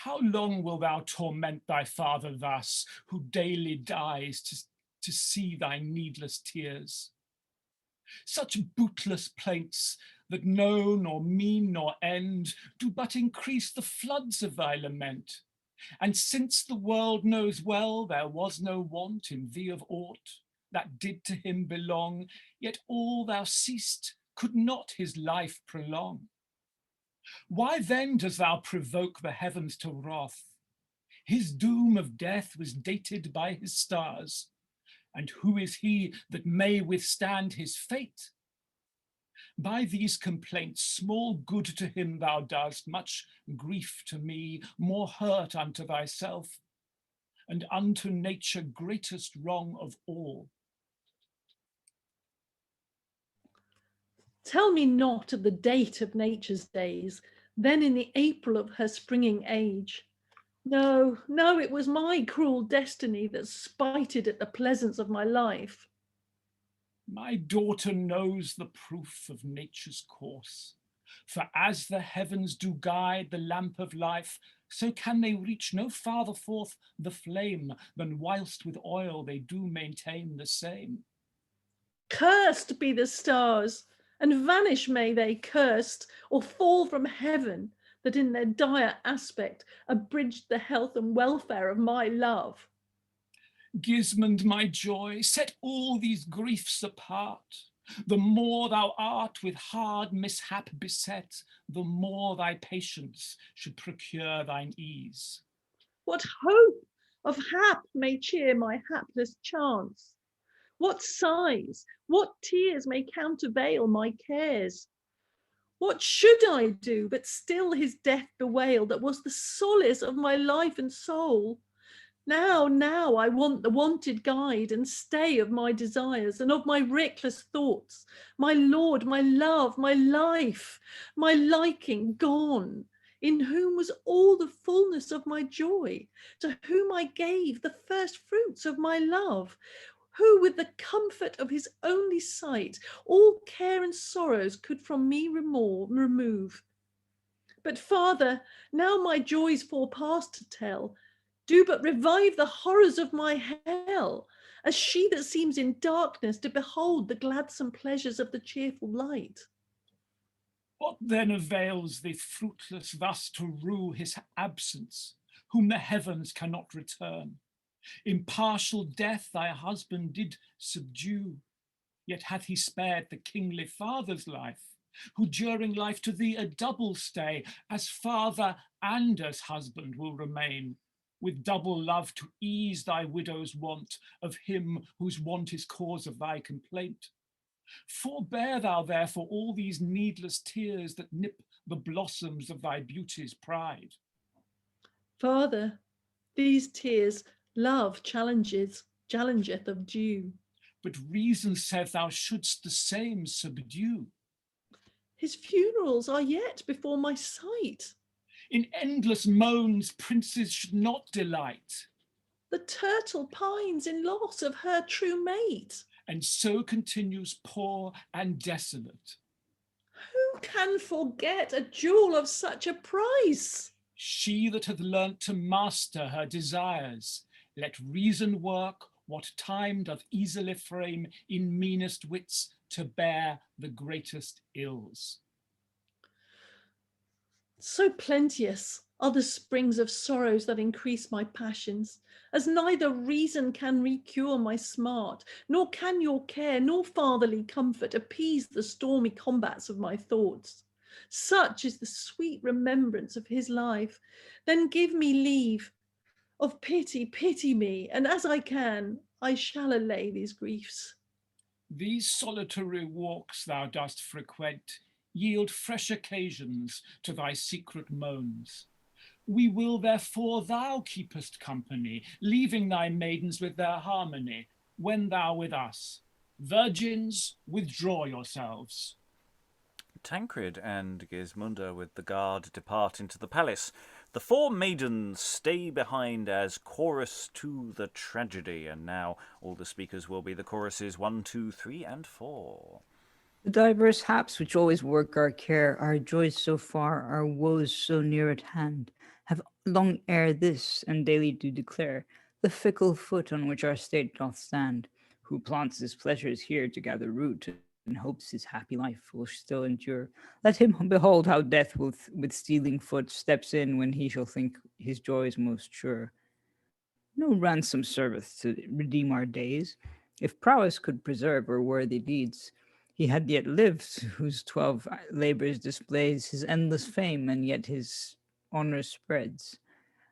How long wilt thou torment thy father thus, who daily dies to see thy needless tears? Such bootless plaints that know nor mean nor end do but increase the floods of thy lament. And since the world knows well there was no want in thee of aught that did to him belong, yet all thou seest could not his life prolong. Why then dost thou provoke the heavens to wrath? His doom of death was dated by his stars, and who is he that may withstand his fate? By these complaints small good to him thou dost, much grief to me, more hurt unto thyself, and unto nature greatest wrong of all.
Tell me not of the date of nature's days, then in the April of her springing age. No, no, it was my cruel destiny that spited at the pleasance of my life.
My daughter knows the proof of nature's course, for as the heavens do guide the lamp of life, so can they reach no farther forth the flame than whilst with oil they do maintain the same.
Cursed be the stars, and vanish may they, cursed, or fall from heaven, that in their dire aspect abridged the health and welfare of my love.
Gismund, my joy, set all these griefs apart. The more thou art with hard mishap beset, the more thy patience should procure thine ease.
What hope of hap may cheer my hapless chance? What sighs, what tears may countervail my cares? What should I do but still his death bewail, that was the solace of my life and soul? Now I want the wanted guide and stay of my desires and of my reckless thoughts, my lord, my love, my life, my liking gone, in whom was all the fullness of my joy, to whom I gave the first fruits of my love, who with the comfort of his only sight all care and sorrows could from me remove. But father, now my joys fall past to tell, do but revive the horrors of my hell, as she that seems in darkness to behold the gladsome pleasures of the cheerful light.
What then avails thee, fruitless, thus to rue his absence, whom the heavens cannot return? Impartial death thy husband did subdue, yet hath he spared the kingly father's life, who during life to thee a double stay, as father and as husband will remain, with double love to ease thy widow's want of him whose want is cause of thy complaint. Forbear thou therefore all these needless tears that nip the blossoms of thy beauty's pride.
Father, these tears love challengeth of due.
But reason saith thou shouldst the same subdue.
His funerals are yet before my sight.
In endless moans princes should not delight.
The turtle pines in loss of her true mate.
And so continues poor and desolate.
Who can forget a jewel of such a price?
She that hath learnt to master her desires, let reason work what time doth easily frame in meanest wits to bear the greatest ills.
So plenteous are the springs of sorrows that increase my passions, as neither reason can recure my smart, nor can your care nor fatherly comfort appease the stormy combats of my thoughts. Such is the sweet remembrance of his life. Then give me leave. Of pity, pity me, and as I can, I shall allay these griefs.
These solitary walks thou dost frequent yield fresh occasions to thy secret moans. We will therefore thou keepest company, leaving thy maidens with their harmony, when thou with us. Virgins, withdraw yourselves.
Tancred and Gismunda with the guard depart into the palace. The four maidens stay behind as chorus to the tragedy, and now all the speakers will be the choruses 1, 2, 3, and 4.
The diverse haps which always work our care, our joys so far, our woes so near at hand, have long ere this and daily do declare the fickle foot on which our state doth stand. Who plants his pleasures here to gather root, and hopes his happy life will still endure. Let him behold how death with stealing foot steps in when he shall think his joy is most sure. No ransom serveth to redeem our days. If prowess could preserve our worthy deeds, he had yet lived, whose 12 labors displays his endless fame, and yet his honor spreads.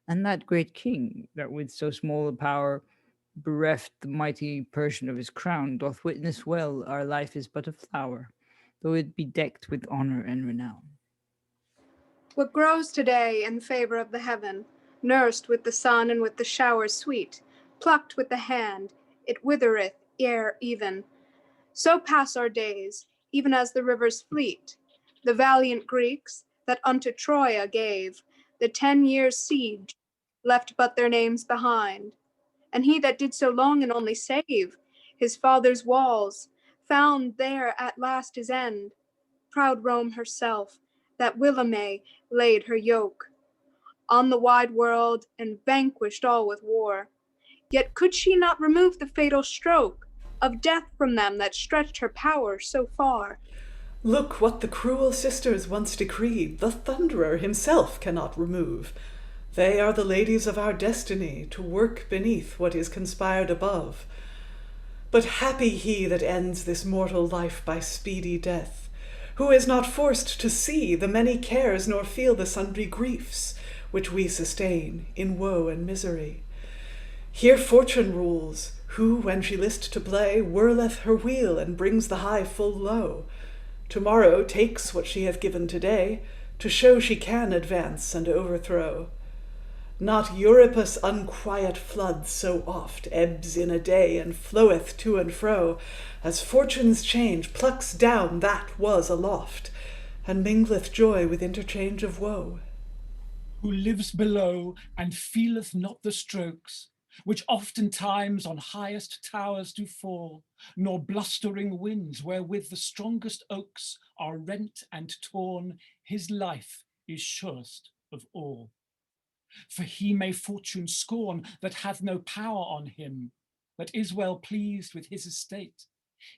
And that great king, that with so small a power bereft the mighty Persian of his crown, doth witness well our life is but a flower, though it be decked with honor and renown.
What grows today in favor of the heaven, nursed with the sun and with the shower sweet, plucked with the hand, it withereth ere even. So pass our days, even as the rivers fleet. The valiant Greeks that unto Troia gave the 10 years' siege, left but their names behind. And he that did so long and only save his father's walls, found there at last his end. Proud Rome herself, that whilome laid her yoke on the wide world and vanquished all with war. Yet could she not remove the fatal stroke of death from them that stretched her power so far.
Look what the cruel sisters once decreed, the Thunderer himself cannot remove. They are the ladies of our destiny, to work beneath what is conspired above. But happy he that ends this mortal life by speedy death, who is not forced to see the many cares, nor feel the sundry griefs which we sustain in woe and misery. Here Fortune rules, who, when she list to play, whirleth her wheel and brings the high full low. Tomorrow takes what she hath given today, to show she can advance and overthrow. Not Euripus' unquiet flood so oft ebbs in a day and floweth to and fro, as Fortune's change plucks down that was aloft, and mingleth joy with interchange of woe.
Who lives below and feeleth not the strokes, which oftentimes on highest towers do fall, nor blustering winds wherewith the strongest oaks are rent and torn, his life is surest of all. For he may fortune scorn that hath no power on him, but is well pleased with his estate.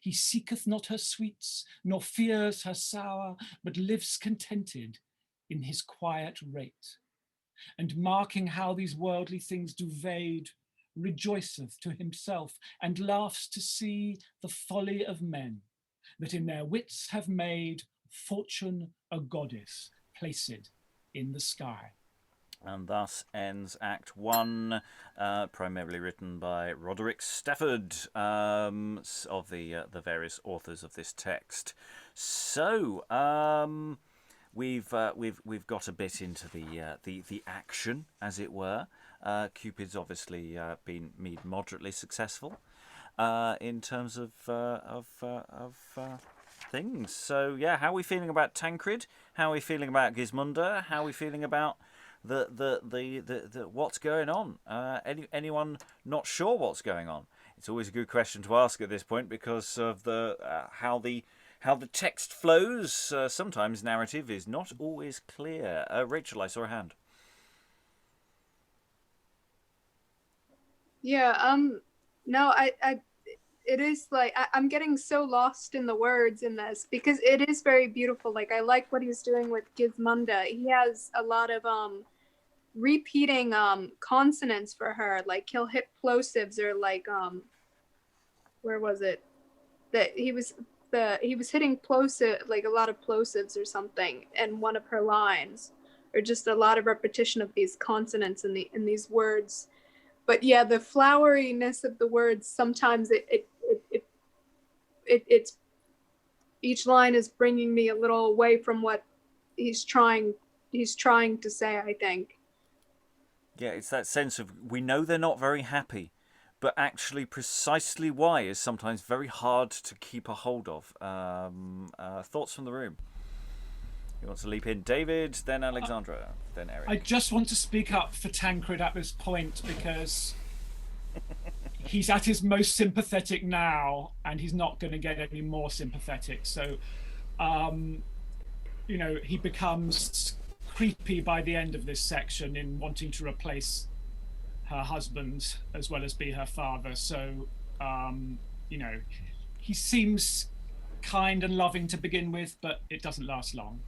He seeketh not her sweets, nor fears her sour, but lives contented in his quiet rate. And marking how these worldly things do vade, rejoiceth to himself, and laughs to see the folly of men, that in their wits have made fortune a goddess placed in the sky.
And thus ends Act 1, primarily written by Roderick Stafford, of the various authors of this text. So we've got a bit into the action, as it were. Cupid's obviously been moderately successful in terms of things. So yeah, how are we feeling about Tancred? How are we feeling about Gismunda? How are we feeling about the what's going on? Anyone not sure what's going on? It's always a good question to ask at this point because of how the text flows. Sometimes narrative is not always clear. Rachael, I saw a hand.
Yeah, no, it is like, I'm getting so lost in the words in this because it is very beautiful. Like, I like what he's doing with Gismunda. He has a lot of repeating consonants for her. Like, he'll hit plosives or like, where was it? That he was hitting plosive, like a lot of plosives or something in one of her lines, or just a lot of repetition of these consonants in these words. But yeah, the floweriness of the words, sometimes it's each line is bringing me a little away from what he's trying to say, I think.
Yeah, it's that sense of, we know they're not very happy, but actually precisely why is sometimes very hard to keep a hold of. Thoughts from the room? Who wants to leap in? David, then Alexandra, then Eric.
I just want to speak up for Tancred at this point because he's at his most sympathetic now and he's not going to get any more sympathetic. So, he becomes creepy by the end of this section in wanting to replace her husband as well as be her father. So, he seems kind and loving to begin with, but it doesn't last long.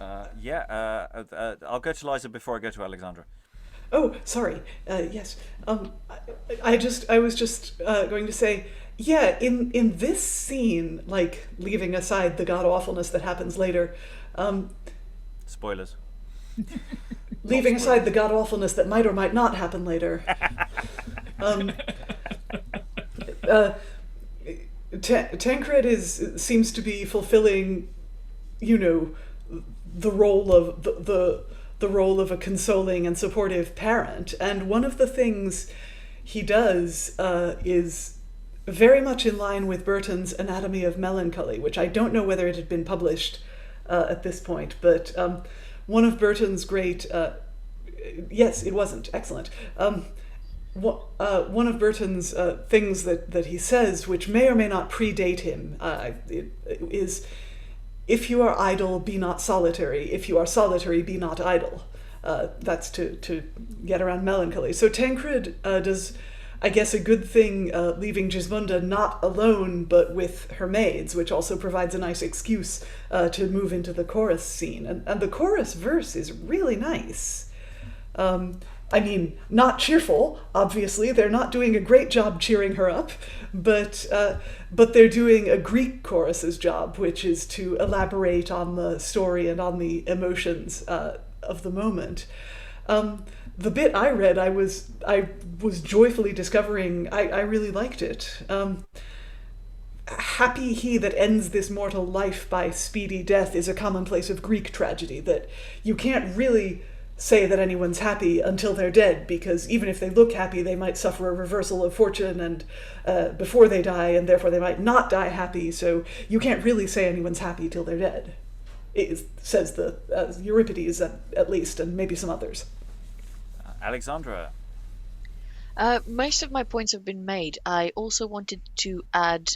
I'll go to Liza before I go to Alexandra.
Oh, sorry. Yes. I was just going to say, Yeah, in this scene, like leaving aside the god awfulness that happens later,
Spoilers.
leaving aside the god awfulness that might or might not happen later. Tancred seems to be fulfilling, the role of the role of a consoling and supportive parent, and one of the things he does is very much in line with Burton's Anatomy of Melancholy, which I don't know whether it had been published at this point, but one of Burton's great yes, it wasn't. Excellent. One of Burton's things that he says, which may or may not predate him, is, if you are idle, be not solitary. If you are solitary, be not idle. That's to get around melancholy. So Tancred does, I guess, a good thing leaving Gismunda not alone, but with her maids, which also provides a nice excuse to move into the chorus scene. And the chorus verse is really nice. I mean, not cheerful, obviously. They're not doing a great job cheering her up, but they're doing a Greek chorus's job, which is to elaborate on the story and on the emotions of the moment. The bit I read, I was joyfully discovering I really liked it. Happy he that ends this mortal life by speedy death is a commonplace of Greek tragedy, that you can't really say that anyone's happy until they're dead, because even if they look happy, they might suffer a reversal of fortune and before they die, and therefore they might not die happy, so you can't really say anyone's happy till they're dead. Says Euripides at least, and maybe some others.
Alexandra.
Most of my points have been made. I also wanted to add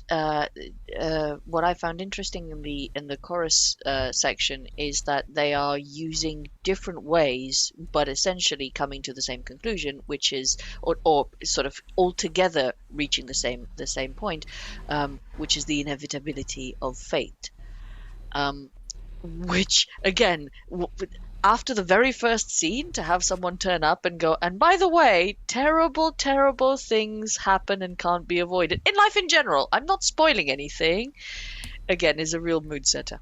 what I found interesting in the chorus section is that they are using different ways, but essentially coming to the same conclusion, which is, or sort of altogether reaching the same point, which is the inevitability of fate. Which again, after the very first scene, to have someone turn up and go, and by the way, terrible, terrible things happen and can't be avoided. In life in general, I'm not spoiling anything, again, is a real mood setter.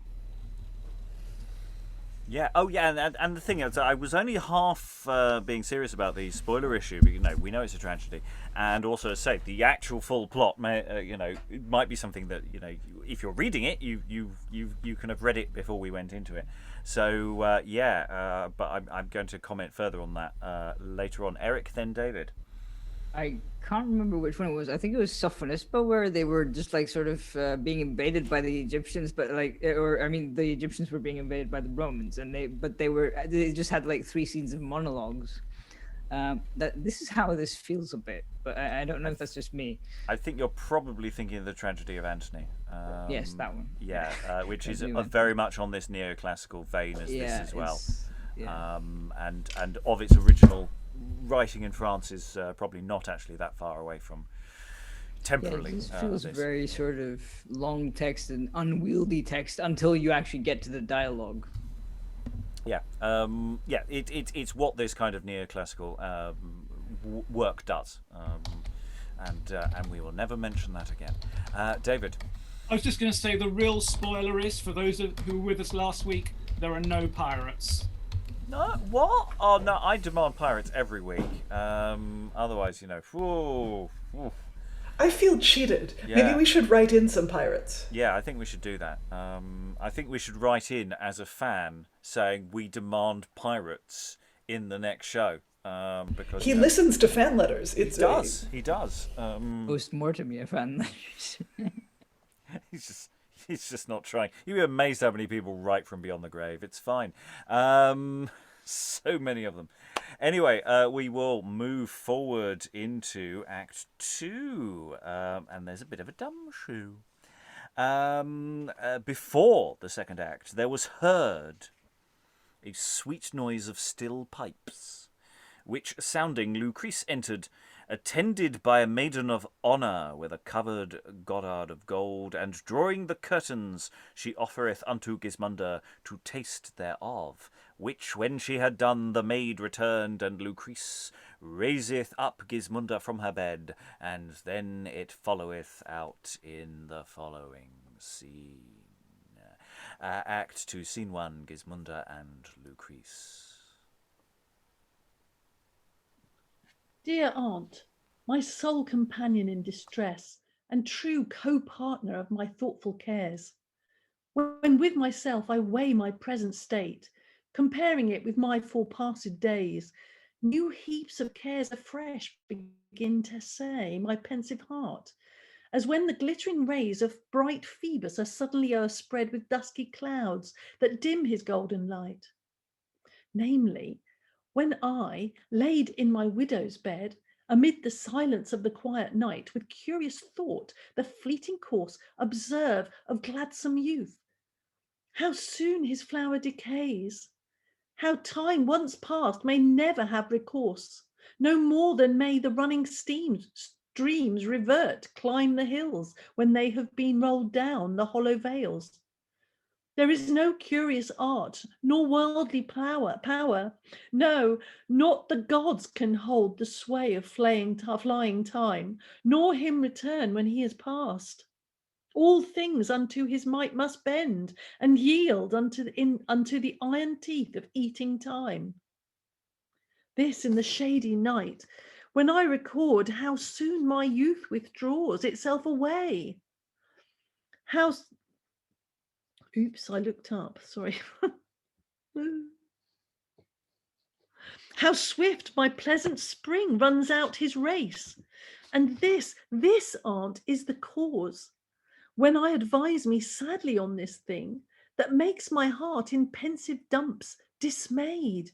Yeah. Oh, yeah. And the thing is, I was only half being serious about the spoiler issue. Because, we know it's a tragedy, and also, as I say, the actual full plot may, it might be something that if you're reading it, you can have read it before we went into it. So but I'm going to comment further on that later on. Eric, then David.
I can't remember which one it was. I think it was Sophonisba, where they were just like sort of being invaded by the Egyptians, but the Egyptians were being invaded by the Romans, and they just had like 3 scenes of monologues. That this is how this feels a bit, but I don't know if that's just me.
I think you're probably thinking of the Tragedy of Antony.
Yes, that one.
Yeah, which is very much on this neoclassical vein as this as well.
Yeah.
And of its original writing in France is probably not actually that far away from temporally.
Yeah, it feels very sort of long text and unwieldy text until you actually get to the dialogue.
Yeah, it's what this kind of neoclassical work does, and we will never mention that again. David.
I was just going to say the real spoiler is, for those who were with us last week, there are no pirates.
No, what? Oh no, I demand pirates every week. Otherwise, whoa.
I feel cheated.
Yeah.
Maybe we should write in some pirates.
Yeah, I think we should do that. I think we should write in as a fan saying we demand pirates in the next show. Because
he listens to fan letters. He
does.
Post-mortem, yeah, fan letters.
He's just not trying. You'd be amazed how many people write from beyond the grave. It's fine. So many of them. Anyway, we will move forward into Act 2. And there's a bit of a dumb shoe. Before the second act, there was heard a sweet noise of still pipes, which sounding Lucrece entered, attended by a maiden of honour with a covered goddard of gold, and drawing the curtains she offereth unto Gismunda to taste thereof, Which when she had done, the maid returned, and Lucrece raiseth up Gismunda from her bed, and then it followeth out in the following scene. Act 2, Scene 1, Gismunda and Lucrece.
Dear aunt, my sole companion in distress, and true co-partner of my thoughtful cares, when with myself I weigh my present state, comparing it with my forepasted days, new heaps of cares afresh begin to say my pensive heart, as when the glittering rays of bright Phoebus are suddenly o'erspread with dusky clouds that dim his golden light. Namely, when I, laid in my widow's bed, amid the silence of the quiet night, with curious thought the fleeting course observe of gladsome youth, how soon his flower decays, how time once past may never have recourse, no more than may the running streams revert, climb the hills when they have been rolled down the hollow vales. There is no curious art, nor worldly power, no, not the gods can hold the sway of flying time, nor him return when he is past. All things unto his might must bend, and yield unto the iron teeth of eating time. This in the shady night, when I record how soon my youth withdraws itself away. Oops, I looked up, sorry. How swift my pleasant spring runs out his race. And this, aunt, is the cause, when I advise me sadly on this thing, that makes my heart in pensive dumps dismayed.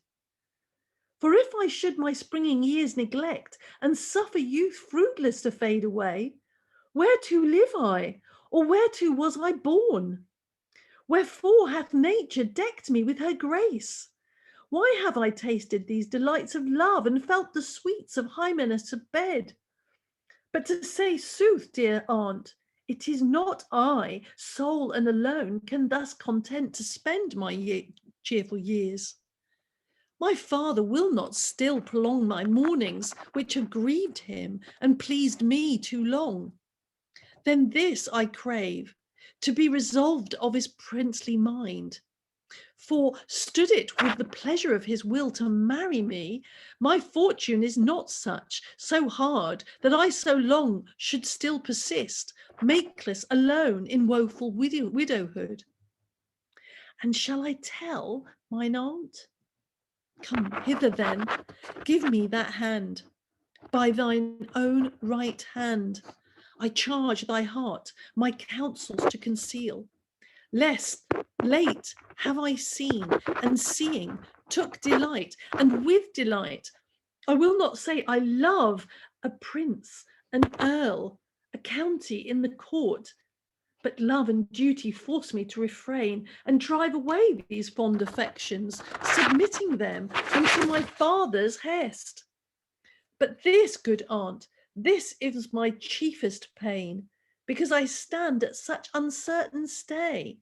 For if I should my springing years neglect, and suffer youth fruitless to fade away, whereto live I, or whereto was I born? Wherefore hath nature decked me with her grace? Why have I tasted these delights of love, and felt the sweets of Hymenaeus of bed? But to say sooth, dear aunt, it is not I, sole and alone, can thus content to spend my cheerful years. My father will not still prolong my mornings, which have grieved him and pleased me too long. Then this I crave, to be resolved of his princely mind. For stood it with the pleasure of his will to marry me, my fortune is not such, so hard, that I so long should still persist, makeless, alone, in woeful widowhood. And shall I tell mine aunt? Come hither then, give me that hand. By thine own right hand, I charge thy heart my counsels to conceal, lest late have I seen, and seeing took delight, and with delight I will not say I love a prince, an earl, a county in the court, but love and duty force me to refrain and drive away these fond affections, submitting them unto my father's hest. But this, good aunt, this is my chiefest pain, because I stand at such uncertain stay.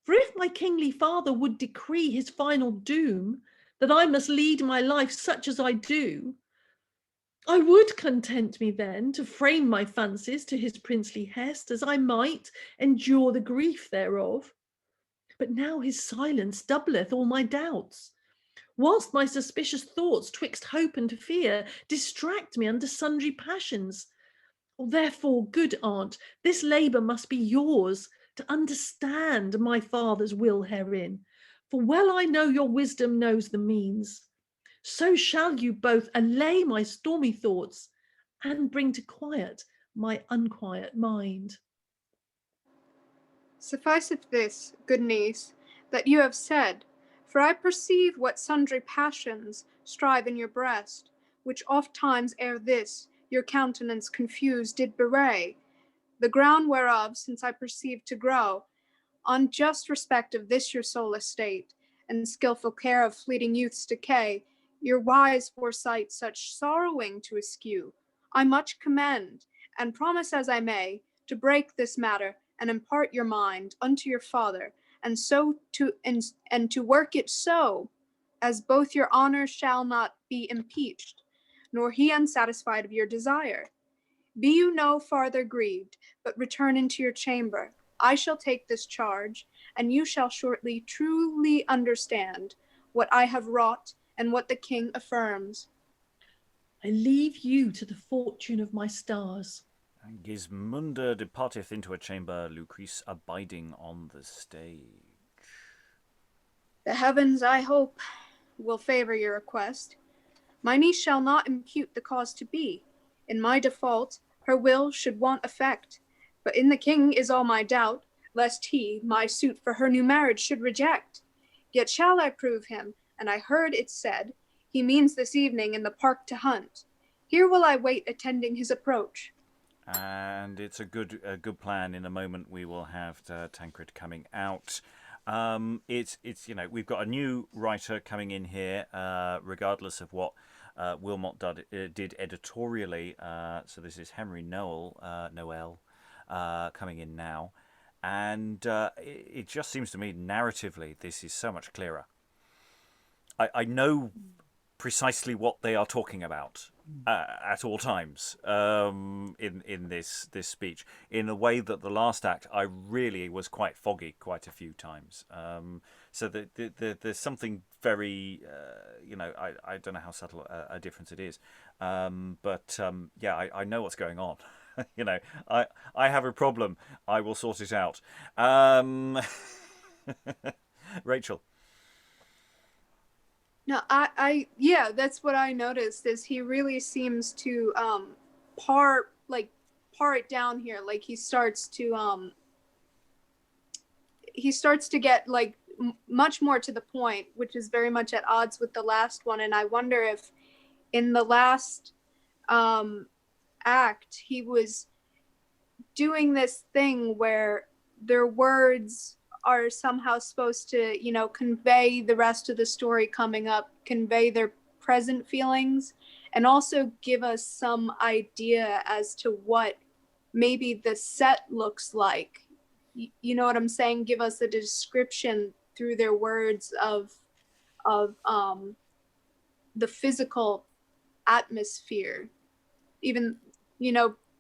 For if my kingly father would decree his final doom, that I must lead my life such as I do, I would content me then to frame my fancies to his princely hest, as I might endure the grief thereof. But now his silence doubleth all my doubts, whilst my suspicious thoughts twixt hope and fear distract me under sundry passions. Therefore, good aunt, this labour must be yours, to understand my father's will herein, for well I know your wisdom knows the means. So shall you both allay my stormy thoughts and bring to quiet my unquiet mind.
Sufficeth this, good niece, that you have said, for I perceive what sundry passions strive in your breast, which oft times ere this your countenance confused did bewray, the ground whereof, since I perceive to grow, on just respect of this your sole estate, and skilful care of fleeting youth's decay, your wise foresight such sorrowing to eschew, I much commend, and promise as I may, to break this matter, and impart your mind unto your father, and to work it so, as both your honor shall not be impeached, nor he unsatisfied of your desire. Be you no farther grieved, but return into your chamber. I shall take this charge, and you shall shortly truly understand what I have wrought and what the king affirms.
I leave you to the fortune of my stars.
And Gismunda departeth into a chamber, Lucrece abiding on the stage.
The heavens, I hope, will favor your request. My niece shall not impute the cause to be. In my default, her will should want effect. But in the king is all my doubt, lest he my suit for her new marriage should reject. Yet shall I prove him, and I heard it said, he means this evening in the park to hunt. Here will I wait, attending his approach.
And it's a good plan. In a moment, we will have Tancred coming out. It's we've got a new writer coming in here, regardless of what Wilmot did editorially. So this is Henry Noel coming in now, and it just seems to me narratively this is so much clearer. I know precisely what they are talking about at all times in this speech, in a way that the last act I really was quite foggy quite a few times. So there's something very I don't know how subtle a difference it is, but I know what's going on. I have a problem, I will sort it out. Rachael.
No, that's what I noticed, is he really seems to par it down here. Like he starts to get like much more to the point, which is very much at odds with the last one. And I wonder if in the last act he was doing this thing where their words are somehow supposed to, convey the rest of the story coming up, convey their present feelings, and also give us some idea as to what maybe the set looks like. You know what I'm saying? Give us a description through their words of the physical atmosphere, even,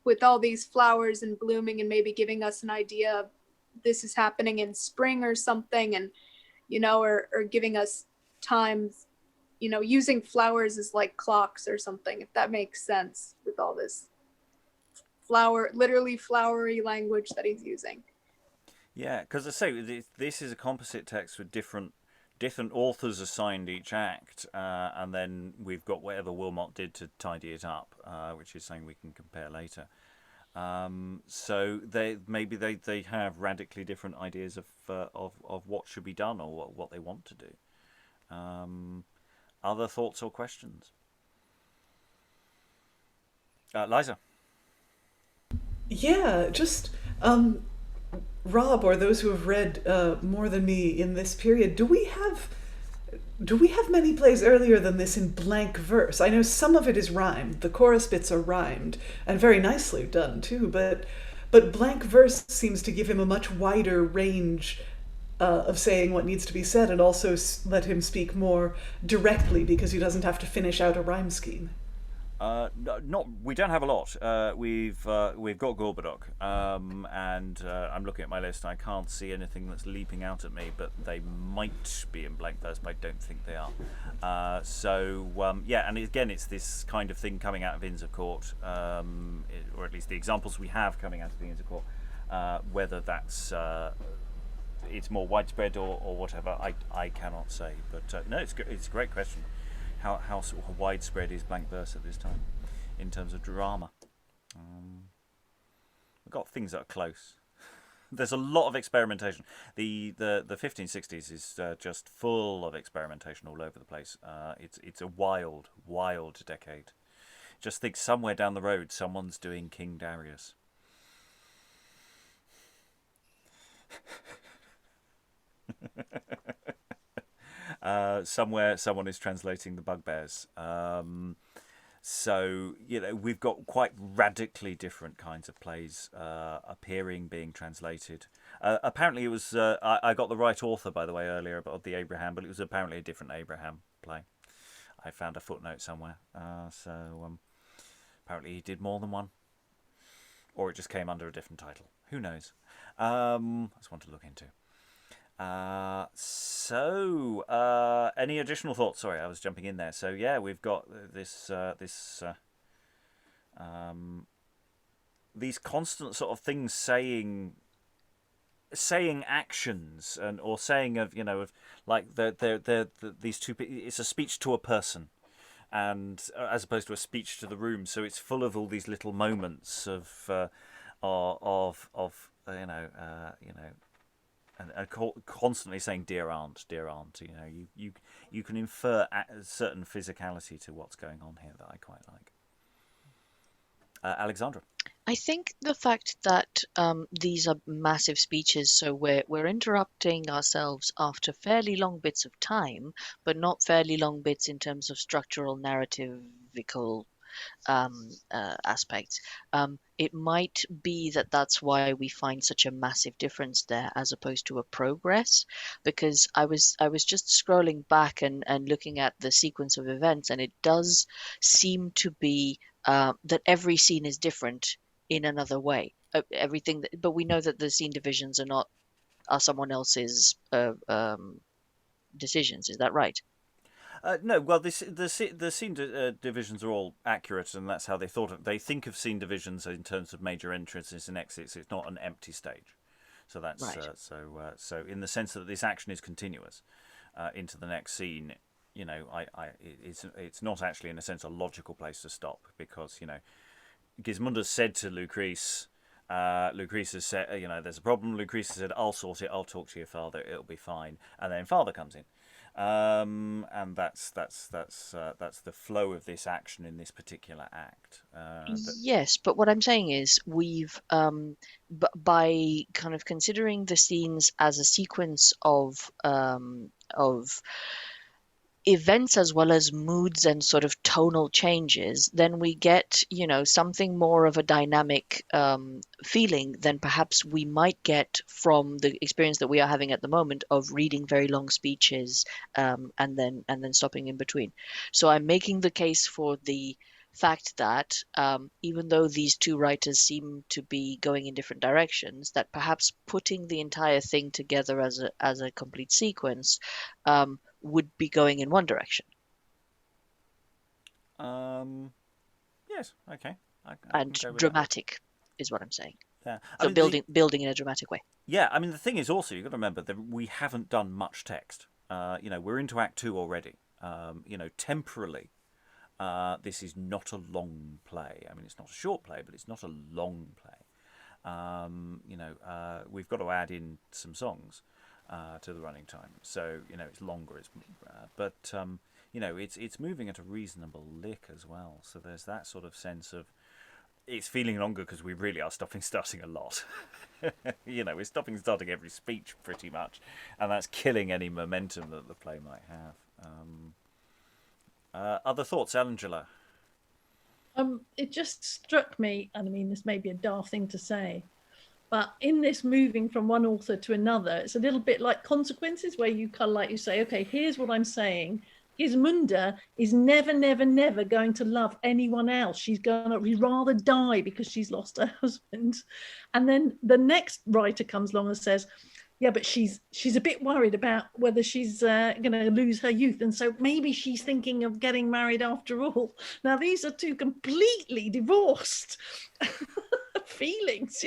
with all these flowers and blooming, and maybe giving us an idea of this is happening in spring or something, and or giving us times, using flowers as like clocks or something, if that makes sense, with all this literally flowery language that he's using.
Yeah, because I say this is a composite text with different authors assigned each act, and then we've got whatever Wilmot did to tidy it up, which is something we can compare later. So they have radically different ideas of what should be done, or what they want to do. Other thoughts or questions? Liza.
Yeah, just Rob, or those who have read more than me in this period, do we have many plays earlier than this in blank verse? I know some of it is rhymed. The chorus bits are rhymed and very nicely done too, but blank verse seems to give him a much wider range of saying what needs to be said, and also let him speak more directly because he doesn't have to finish out a rhyme scheme.
We don't have a lot. We've got Gorboduc, and I'm looking at my list. I can't see anything that's leaping out at me, but they might be in blank verse, but I don't think they are. And again, it's this kind of thing coming out of Inns of Court, or at least the examples we have coming out of the Inns of Court. Whether that's it's more widespread or whatever, I cannot say. But no, it's a great question. How sort of widespread is blank verse at this time in terms of drama? We've got things that are close. There's a lot of experimentation. The 1560s is just full of experimentation all over the place. It's a wild decade. Just think, somewhere down the road, someone's doing King Darius. Somewhere someone is translating the Bugbears. So we've got quite radically different kinds of plays appearing, being translated. Apparently, it was. I got the right author, by the way, earlier about the Abraham, but it was apparently a different Abraham play. I found a footnote somewhere. Apparently, he did more than one, or it just came under a different title. Who knows? That's one to look into. Any additional thoughts? Sorry, I was jumping in there. So yeah, we've got these constant sort of things saying actions or saying of like these two. It's a speech to a person, and as opposed to a speech to the room. So it's full of all these little moments of and constantly saying "dear aunt," "dear aunt." You can infer a certain physicality to what's going on here that I quite like. Alexandra.
I think the fact that these are massive speeches, so we're interrupting ourselves after fairly long bits of time, but not fairly long bits in terms of structural narrativical aspects. It might be that that's why we find such a massive difference there as opposed to a progress, because I was just scrolling back and looking at the sequence of events, and it does seem to be that every scene is different in another way. But we know that the scene divisions are someone else's decisions. Is that right?
No, well, the scene divisions are all accurate, and that's how they thought of. They think of scene divisions in terms of major entrances and exits. It's not an empty stage, so that's
right.
So in the sense that this action is continuous into the next scene. It's not actually in a sense a logical place to stop, because Gismunda said to Lucrece. Lucrece has said, there's a problem. Lucrece said, "I'll sort it. I'll talk to your father. It'll be fine." And then father comes in. And that's the flow of this action in this particular act.
Yes, but what I'm saying is we've by kind of considering the scenes as a sequence of events as well as moods and sort of tonal changes, then we get something more of a dynamic feeling than perhaps we might get from the experience that we are having at the moment of reading very long speeches and then stopping in between. So I'm making the case for the fact that even though these two writers seem to be going in different directions, that perhaps putting the entire thing together as a complete sequence would be going in one direction.
Yes, okay.
And dramatic is what I'm saying.
Yeah.
So building in a dramatic way.
Yeah, I mean, the thing is also, you've got to remember that we haven't done much text. We're into Act 2 already. Temporally, this is not a long play. I mean, it's not a short play, but it's not a long play. We've got to add in some songs to the running time, so it's longer. It's moving at a reasonable lick as well. So there's that sort of sense of it's feeling longer because we really are stopping starting a lot. We're stopping starting every speech pretty much, and that's killing any momentum that the play might have. Other thoughts, Angela?
It just struck me, and I mean, this may be a daft thing to say, but in this moving from one author to another, it's a little bit like Consequences, where you kind of like you say, okay, here's what I'm saying. Gismunda is never, never, never going to love anyone else. She's going to rather die because she's lost her husband. And then the next writer comes along and says, yeah, but she's a bit worried about whether she's going to lose her youth. And so maybe she's thinking of getting married after all. Now, these are two completely divorced feelings,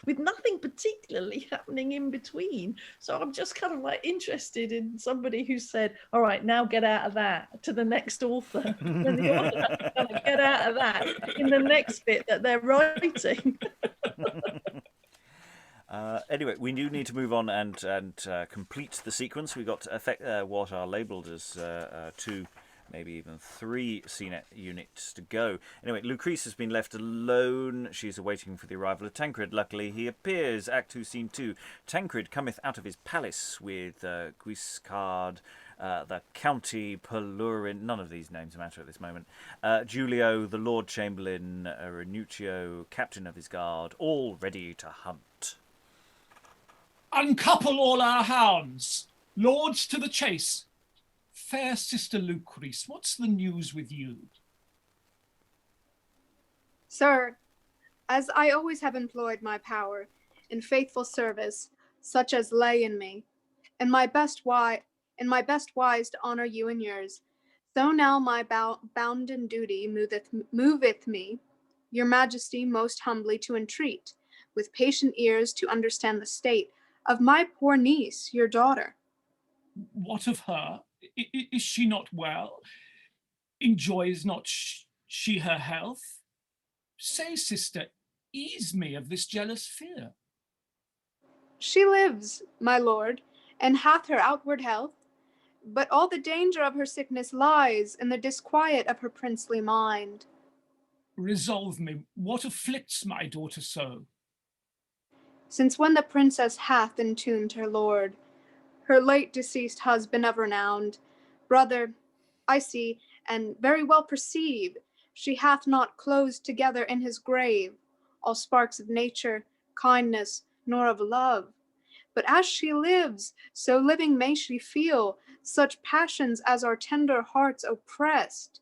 with nothing particularly happening in between. So I'm just kind of like interested in somebody who said, all right, now get out of that, to the next author. And the author kind of get out of that in the next bit that they're writing.
Anyway, we do need to move on and complete the sequence. We've got what are labelled as 2, maybe even 3 scene units to go. Anyway, Lucrece has been left alone. She's awaiting for the arrival of Tancred. Luckily, he appears. Act 2, Scene 2. Tancred cometh out of his palace with Guiscard, the County Pelurin, none of these names matter at this moment, Giulio, the Lord Chamberlain, Ranuccio, captain of his guard, all ready to hunt.
Uncouple all our hounds. Lords to the chase. Fair sister Lucrece, what's the news with you?
Sir, as I always have employed my power in faithful service, such as lay in me, and my best wise to honor you and yours, so now my bounden duty moveth me, your majesty most humbly to entreat, with patient ears to understand the state of my poor niece, your daughter.
What of her? Is she not well? Enjoys not she her health? Say, sister, ease me of this jealous fear.
She lives, my lord, and hath her outward health, but all the danger of her sickness lies in the disquiet of her princely mind.
Resolve me, what afflicts my daughter so?
Since when the princess hath entombed her lord, her late deceased husband of renowned, brother, I see, and very well perceive, she hath not closed together in his grave all sparks of nature, kindness, nor of love. But as she lives, so living may she feel such passions as our tender hearts oppressed,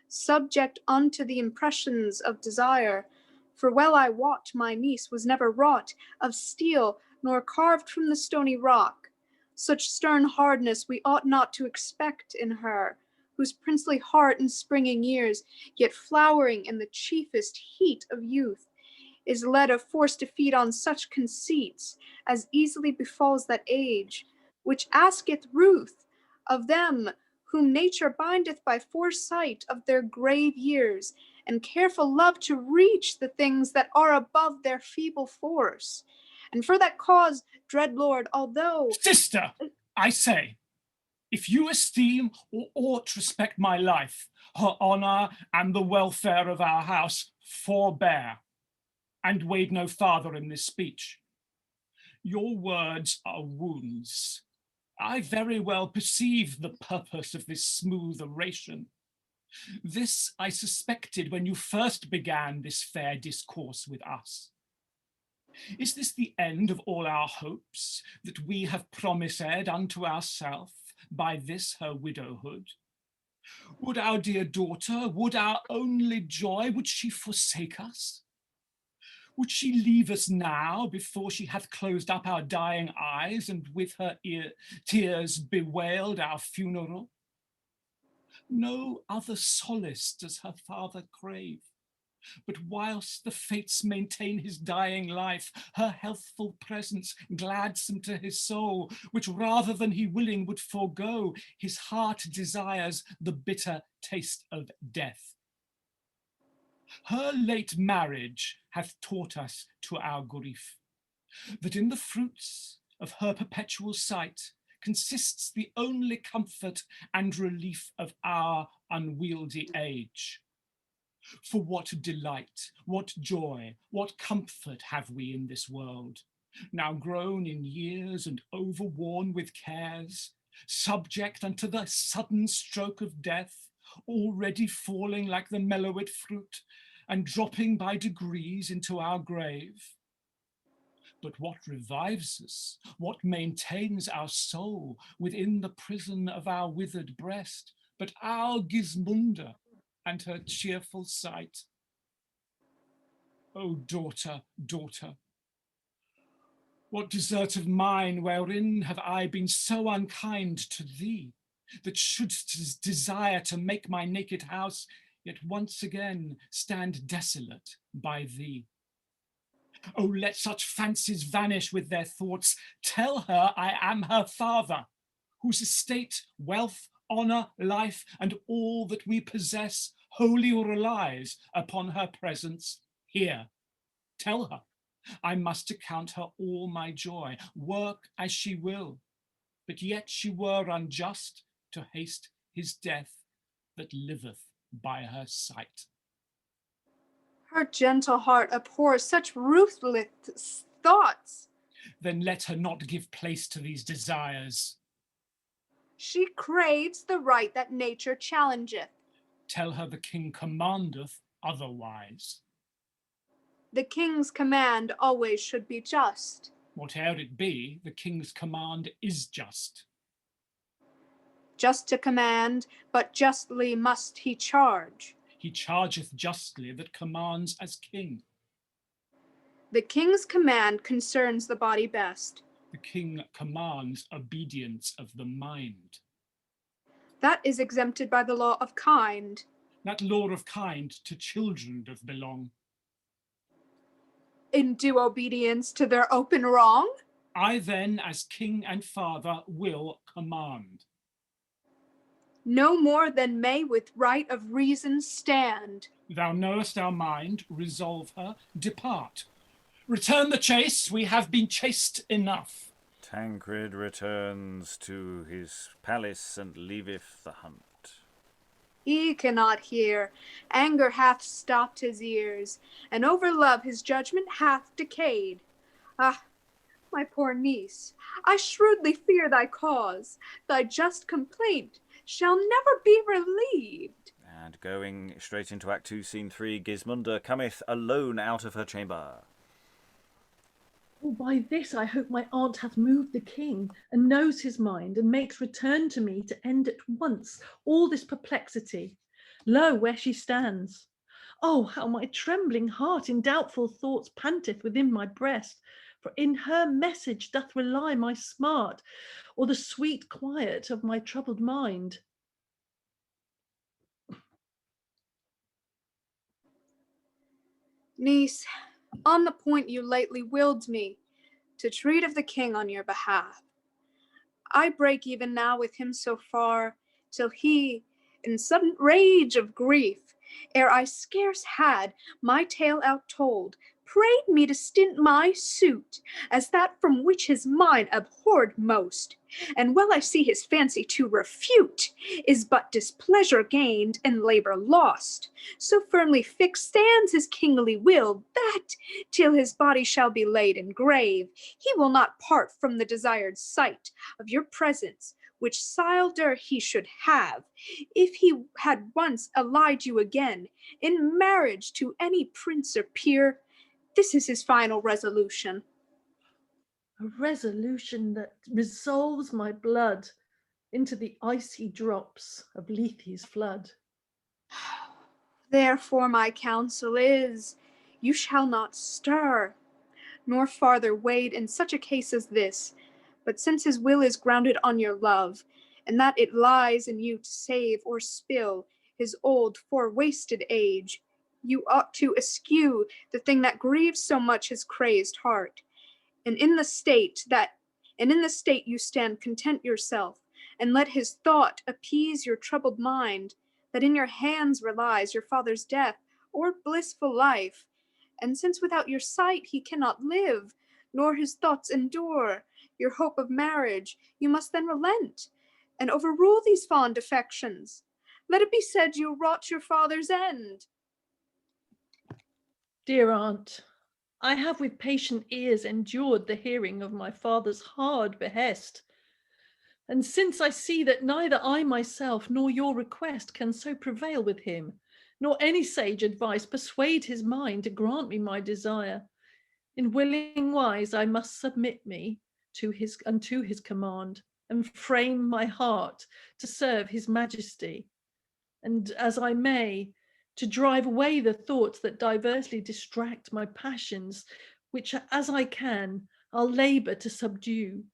subject unto the impressions of desire. For well I wot my niece was never wrought of steel, nor carved from the stony rock. Such stern hardness we ought not to expect in her, whose princely heart in springing years, yet flowering in the chiefest heat of youth, is led of force to feed on such conceits as easily befalls that age, which asketh ruth of them whom nature bindeth by foresight of their grave years, and careful love to reach the things that are above their feeble force. And for that cause, dread lord, although...
Sister, I say, if you esteem or aught respect my life, her honour, and the welfare of our house, forbear, and wade no farther in this speech. Your words are wounds. I very well perceive the purpose of this smooth oration. This I suspected when you first began this fair discourse with us. Is this the end of all our hopes, that we have promised unto ourself by this her widowhood? Would our dear daughter, would our only joy, would she forsake us? Would she leave us now before she hath closed up our dying eyes and with her tears bewailed our funeral? No other solace does her father crave, but whilst the fates maintain his dying life, her healthful presence gladsome to his soul, which rather than he willing would forego, his heart desires the bitter taste of death. Her late marriage hath taught us to our grief, that in the fruits of her perpetual sight consists the only comfort and relief of our unwieldy age. For what delight, what joy, what comfort have we in this world, now grown in years and overworn with cares, subject unto the sudden stroke of death, already falling like the mellowed fruit, and dropping by degrees into our grave? But what revives us, what maintains our soul within the prison of our withered breast, but our Gismunda and her cheerful sight? O daughter, daughter, what desert of mine wherein have I been so unkind to thee, that shouldst desire to make my naked house yet once again stand desolate by thee? Oh, let such fancies vanish with their thoughts. Tell her I am her father, whose estate, wealth, honour, life, and all that we possess wholly relies upon her presence here. Tell her I must account her all my joy, work as she will, but yet she were unjust to haste his death that liveth by her sight.
Her gentle heart abhors such ruthless thoughts.
Then let her not give place to these desires.
She craves the right that nature challengeth.
Tell her the king commandeth otherwise.
The king's command always should be just.
Whate'er it be, the king's command is just.
Just to command, but justly must he charge.
He chargeth justly that commands as king.
The king's command concerns the body best.
The king commands obedience of the mind.
That is exempted by the law of kind.
That law of kind to children doth belong.
In due obedience to their open wrong.
I then, as king and father, will command.
No more than may with right of reason stand.
Thou knowest our mind, resolve her, depart. Return the chase, we have been chased enough.
Tancred returns to his palace and leaveth the hunt.
He cannot hear. Anger hath stopped his ears, and over love his judgment hath decayed. Ah, my poor niece, I shrewdly fear thy cause. Thy just complaint shall never be relieved.
And going straight into Act 2, Scene 3, Gismunda cometh alone out of her chamber.
Oh, by this I hope my aunt hath moved the king, and knows his mind, and makes return to me to end at once all this perplexity. Lo, where she stands. Oh, how my trembling heart in doubtful thoughts panteth within my breast, for in her message doth rely my smart, or the sweet quiet of my troubled mind.
Niece, on the point you lately willed me to treat of the king on your behalf, I break even now with him so far, till he, in sudden rage of grief, ere I scarce had my tale outtold, prayed me to stint my suit, as that from which his mind abhorred most. And well I see his fancy to refute is but displeasure gained and labor lost. So firmly fixed stands his kingly will, that, till his body shall be laid in grave, he will not part from the desired sight of your presence, which silder he should have, if he had once allied you again in marriage to any prince or peer. This is his final resolution.
A resolution that resolves my blood into the icy drops of Lethe's flood.
Therefore my counsel is, you shall not stir, nor farther wade in such a case as this, but since his will is grounded on your love, and that it lies in you to save or spill his old fore-wasted age, you ought to eschew the thing that grieves so much his crazed heart. And in the state you stand, content yourself, and let his thought appease your troubled mind, that in your hands relies your father's death or blissful life. And since without your sight he cannot live, nor his thoughts endure your hope of marriage, you must then relent, and overrule these fond affections. Let it be said you wrought your father's end.
Dear aunt, I have with patient ears endured the hearing of my father's hard behest. And since I see that neither I myself nor your request can so prevail with him, nor any sage advice persuade his mind to grant me my desire, in willing wise I must submit me unto his command, and frame my heart to serve his majesty, and as I may, to drive away the thoughts that diversely distract my passions, which as I can, I'll labour to subdue.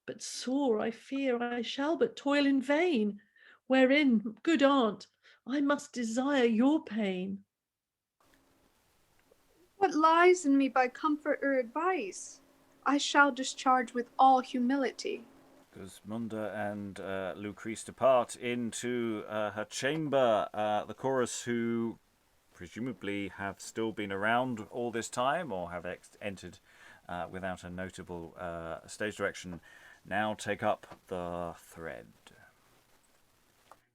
But sore I fear I shall but toil in vain, wherein, good aunt, I must desire your pain.
What lies in me by comfort or advice, I shall discharge with all humility.
Gismunda and Lucrece depart into her chamber. The chorus, who presumably have still been around all this time or have entered without a notable stage direction, now take up the thread.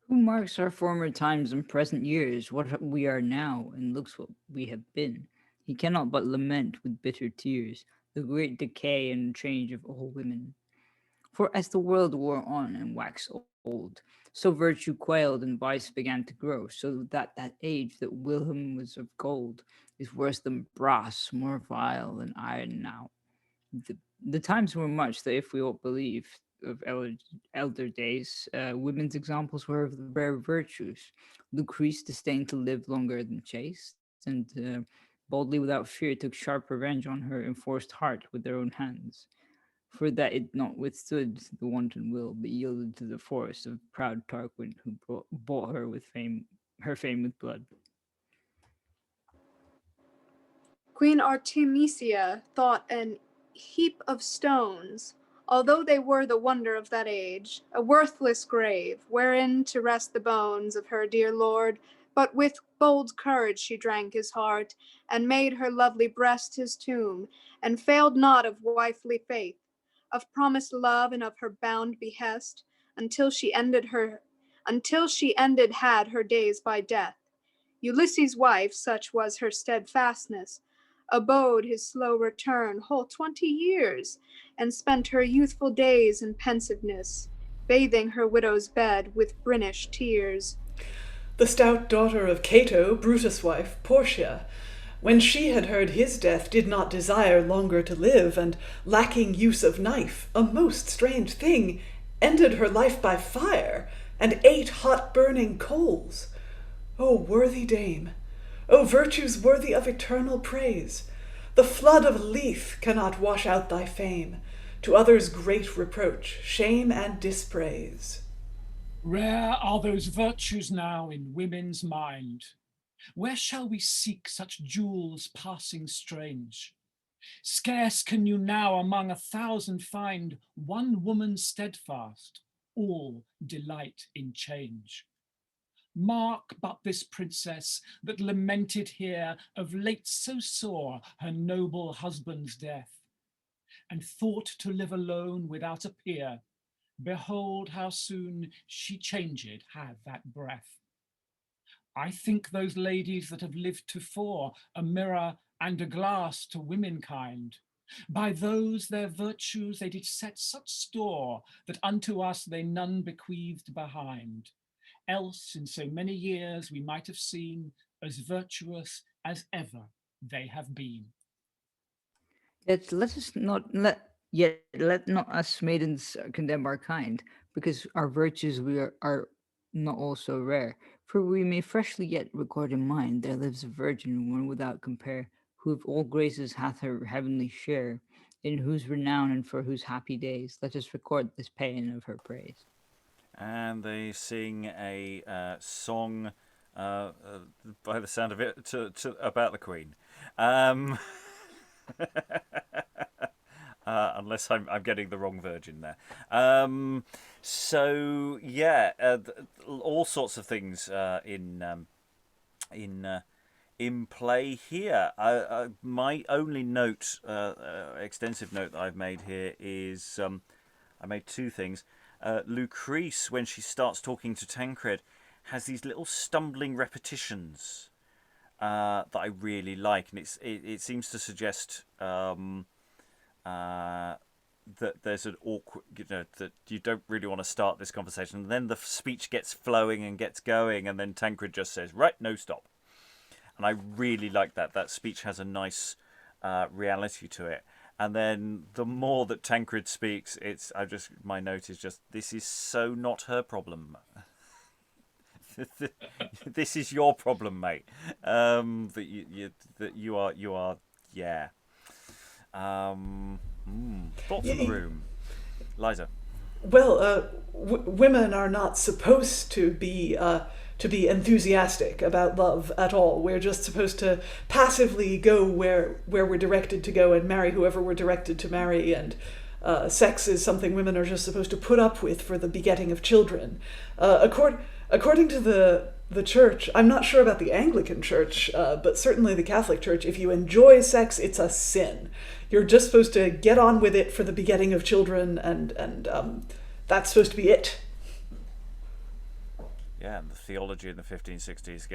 Who marks our former times and present years, what we are now, and looks what we have been? He cannot but lament with bitter tears the great decay and change of all women. For as the world wore on and waxed old, so virtue quailed and vice began to grow, so that age that whilom was of gold is worse than brass, more vile than iron now. The The times were much that, if we all believe of elder days, women's examples were of the rare virtues. Lucrece disdained to live longer than chaste, and boldly without fear took sharp revenge on her enforced heart with their own hands. For that it not withstood the wanton will, but yielded to the force of proud Tarquin, who bought her with fame, her fame with blood.
Queen Artemisia thought an heap of stones, although they were the wonder of that age, a worthless grave, wherein to rest the bones of her dear lord, but with bold courage she drank his heart, and made her lovely breast his tomb, and failed not of wifely faith, of promised love, and of her bound behest, until she ended had her days by death. Ulysses' wife, such was her steadfastness, abode his slow return whole 20 years, and spent her youthful days in pensiveness, bathing her widow's bed with Brinish tears.
The stout daughter of Cato, Brutus' wife, Portia, when she had heard his death, did not desire longer to live, and lacking use of knife, a most strange thing, ended her life by fire, and ate hot burning coals. O worthy dame! O virtues worthy of eternal praise! The flood of Lethe cannot wash out thy fame, to others great reproach, shame, and dispraise.
Rare are those virtues now in women's mind. Where shall we seek such jewels passing strange? Scarce can you now among 1,000 find one woman steadfast, all delight in change. Mark but this princess that lamented here of late so sore her noble husband's death, and thought to live alone without a peer. Behold how soon she changed had that breath. I think those ladies that have lived tofore, a mirror and a glass to womenkind, by those their virtues they did set such store, that unto us they none bequeathed behind. Else in so many years we might have seen as virtuous as ever they have been.
Yet let not us maidens condemn our kind, because our virtues are not also rare. For we may freshly yet record in mind there lives a virgin, one without compare, who of all graces hath her heavenly share, in whose renown and for whose happy days let us record this paean of her praise.
And they sing a song, by the sound of it, about the Queen. Unless I'm getting the wrong virgin there. So yeah, all sorts of things in play here. My only note, extensive note that I've made here is I made two things. Lucrece, when she starts talking to Tancred, has these little stumbling repetitions that I really like, and it seems to suggest that there's an awkward, that you don't really want to start this conversation, and then the speech gets flowing and gets going, and then Tancred just says, "Right, no, stop." And I really like that. That speech has a nice reality to it. And then the more that Tancred speaks, my note is just, this is so not her problem. This is your problem, mate. That you are, yeah. Thoughts in the room, Liza.
Well, women are not supposed to be enthusiastic about love at all. We're just supposed to passively go where we're directed to go and marry whoever we're directed to marry, and sex is something women are just supposed to put up with for the begetting of children. According to the church, I'm not sure about the Anglican church, but certainly the Catholic church, if you enjoy sex, it's a sin. You're just supposed to get on with it for the begetting of children, and that's supposed to be it.
Yeah, and the theology in the 1560s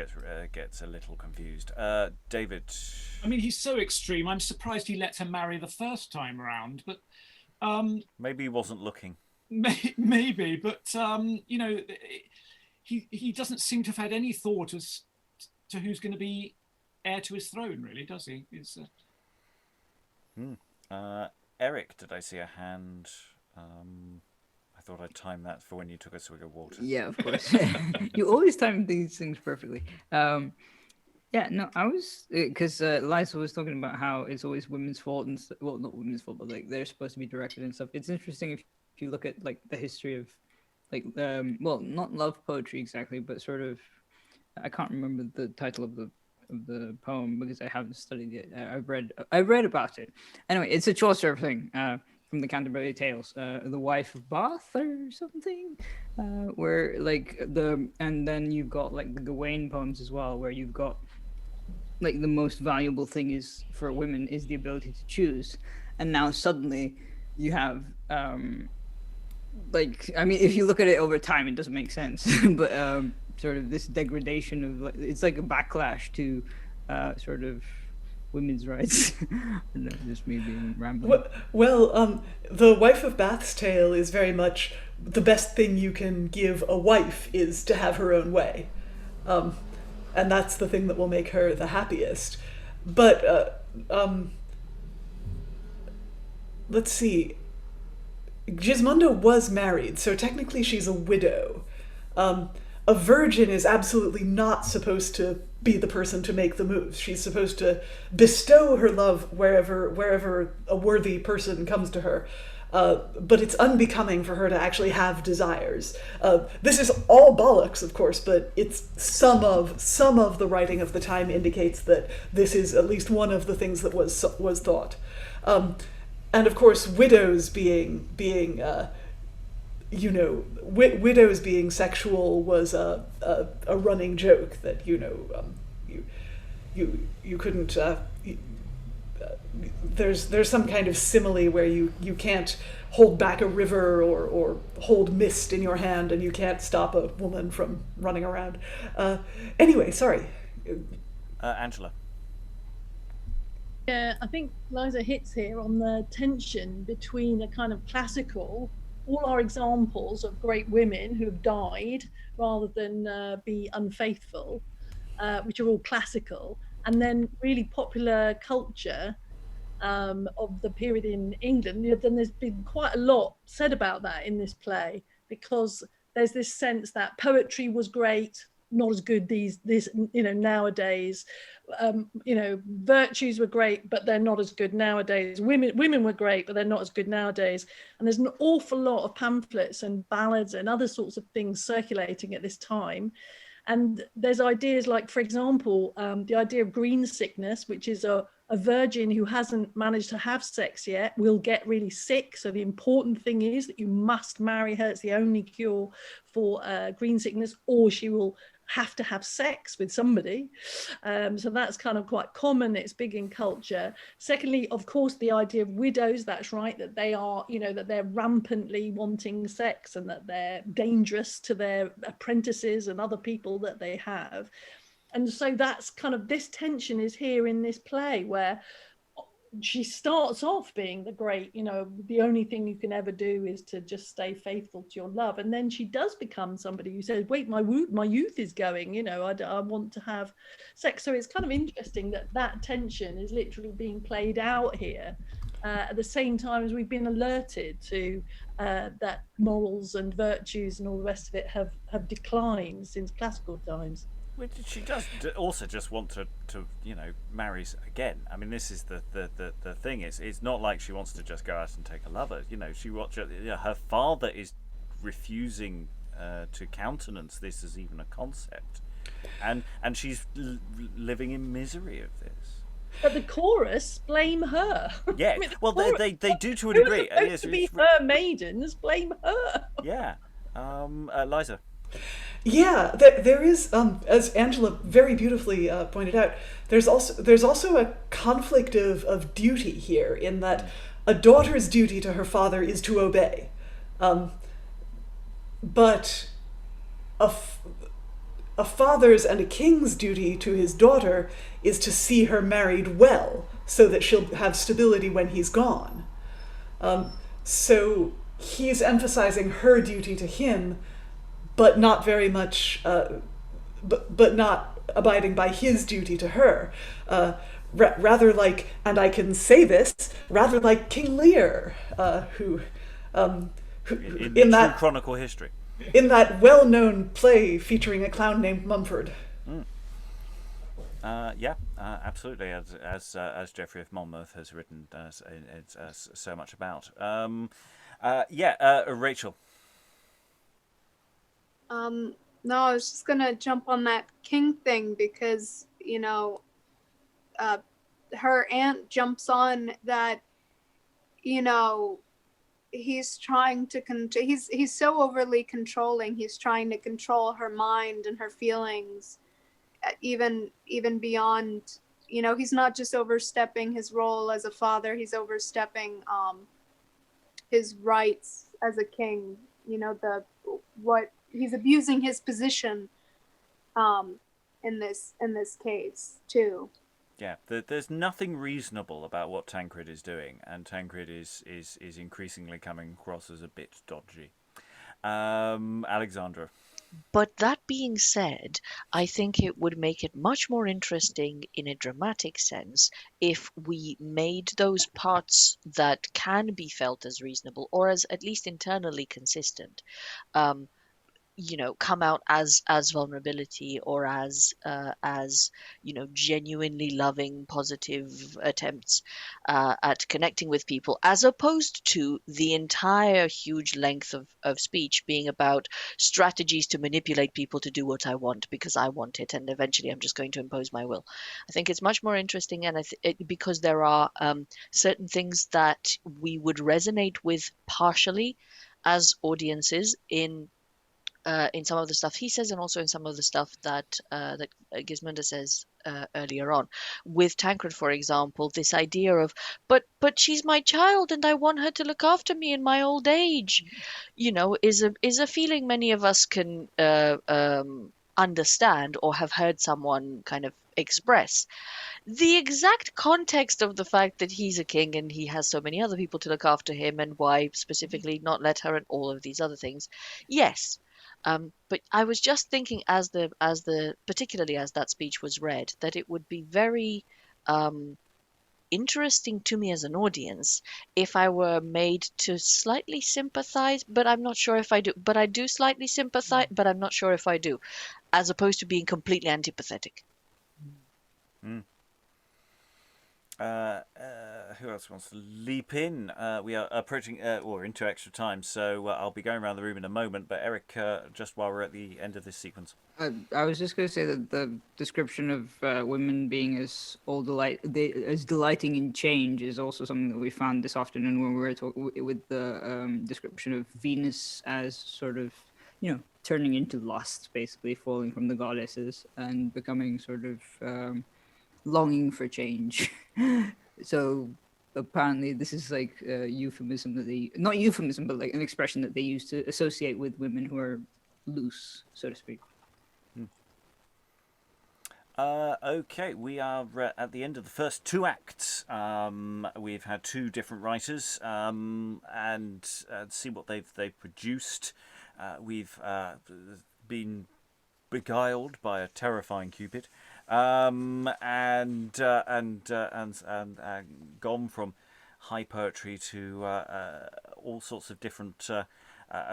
gets a little confused. David?
I mean, he's so extreme. I'm surprised he let her marry the first time around, but...
maybe he wasn't looking.
Maybe, but, he doesn't seem to have had any thought as to who's going to be heir to his throne, really, does he?
Eric, did I see a hand? I thought I'd time that for when you took a swig of water.
Yeah, of course. You always time these things perfectly. Yeah, no, I was because Liza was talking about how it's always women's fault and well, not women's fault, but like they're supposed to be directed and stuff. It's interesting if you look at like the history of like well, not love poetry exactly, but sort of I can't remember the title of the poem because I haven't studied it. I've read about it. Anyway, it's a Chaucer thing from the Canterbury Tales, the wife of Bath or something, where like and then you've got like the Gawain poems as well, where you've got like the most valuable thing is for women is the ability to choose, and now suddenly you have like I mean if you look at it over time it doesn't make sense but sort of this degradation of like it's like a backlash to sort of women's rights. No, just me being rambling.
Well, the Wife of Bath's tale is very much the best thing you can give a wife is to have her own way. And that's the thing that will make her the happiest. But let's see. Gismunda was married, so technically she's a widow. A virgin is absolutely not supposed to be the person to make the moves. She's supposed to bestow her love wherever a worthy person comes to her. But it's unbecoming for her to actually have desires. This is all bollocks, of course, but it's some of the writing of the time indicates that this is at least one of the things that was thought. And of course, widows being widows being sexual was a running joke that you couldn't. There's some kind of simile where you can't hold back a river or hold mist in your hand, and you can't stop a woman from running around. Anyway, sorry.
Angela.
Yeah, I think Liza hits here on the tension between a kind of classical, all our examples of great women who have died rather than be unfaithful, which are all classical, and then really popular culture of the period in England. Then there's been quite a lot said about that in this play, because there's this sense that poetry was great, not as good nowadays. Virtues were great, but they're not as good nowadays. Women were great, but they're not as good nowadays. And there's an awful lot of pamphlets and ballads and other sorts of things circulating at this time. And there's ideas like, for example, the idea of green sickness, which is a virgin who hasn't managed to have sex yet will get really sick. So the important thing is that you must marry her. It's the only cure for green sickness, or she will have to have sex with somebody. So that's kind of quite common. It's big in culture. Secondly, of course, the idea of widows, that's right, that they are, that they're rampantly wanting sex and that they're dangerous to their apprentices and other people that they have. And so that's kind of, this tension is here in this play where she starts off being the great, the only thing you can ever do is to just stay faithful to your love. And then she does become somebody who says, wait, my youth is going, I want to have sex. So it's kind of interesting that tension is literally being played out here at the same time as we've been alerted to that morals and virtues and all the rest of it have declined since classical times.
Well, she does also just want to marry again. I mean, this is the thing. It's not like she wants to just go out and take a lover. Her father is refusing to countenance this as even a concept, and she's living in misery of this.
But the chorus blame her.
Yeah, well, they do to a degree.
To be her maidens, blame her.
Yeah, Liza.
Yeah, there is, as Angela very beautifully pointed out, there's also a conflict of duty here, in that a daughter's duty to her father is to obey, but a father's and a king's duty to his daughter is to see her married well, so that she'll have stability when he's gone. So he's emphasizing her duty to him, but not very much, but not abiding by his duty to her. rather like, and I can say this, rather like King Lear, who
in
in
true
that
chronicle history.
in that well-known play featuring a clown named Mumford.
Absolutely, as Geoffrey of Monmouth has written so much about. Rachael.
No, I was just gonna jump on that king thing because her aunt jumps on that. He's trying to he's so overly controlling. He's trying to control her mind and her feelings, even beyond. He's not just overstepping his role as a father. He's overstepping his rights as a king. He's abusing his position in this case too.
Yeah, there's nothing reasonable about what Tancred is doing, and Tancred is increasingly coming across as a bit dodgy. Alexandra.
But that being said, I think it would make it much more interesting in a dramatic sense if we made those parts that can be felt as reasonable or as at least internally consistent, come out as vulnerability or as genuinely loving, positive attempts at connecting with people, as opposed to the entire huge length of speech being about strategies to manipulate people to do what I want because I want it, and eventually I'm just going to impose my will. I think it's much more interesting, and because there are certain things that we would resonate with partially as audiences in some of the stuff he says, and also in some of the stuff that Gismunda says earlier on. With Tancred, for example, this idea of, but she's my child, and I want her to look after me in my old age, is a feeling many of us can understand or have heard someone kind of express. The exact context of the fact that he's a king and he has so many other people to look after him, and why specifically not let her, and all of these other things, yes. But I was just thinking, particularly as that speech was read, that it would be very interesting to me as an audience if I were made to slightly sympathize, but I'm not sure if I do. But I do slightly sympathize, but I'm not sure if I do, as opposed to being completely antipathetic.
Mm. Who else wants to leap in? We are approaching or into extra time, so I'll be going around the room in a moment. But Eric, just while we're at the end of this sequence,
I was just going to say that the description of women being as delighting in change is also something that we found this afternoon when we were talking with the description of Venus as sort of turning into lust, basically falling from the goddesses and becoming sort of longing for change. So apparently this is like a euphemism that not euphemism, but like an expression that they use to associate with women who are loose, so to speak.
Okay, we are at the end of the first two acts. We've had two different writers, and see what they've produced. We've been beguiled by a terrifying Cupid, and gone from high poetry to all sorts of different, a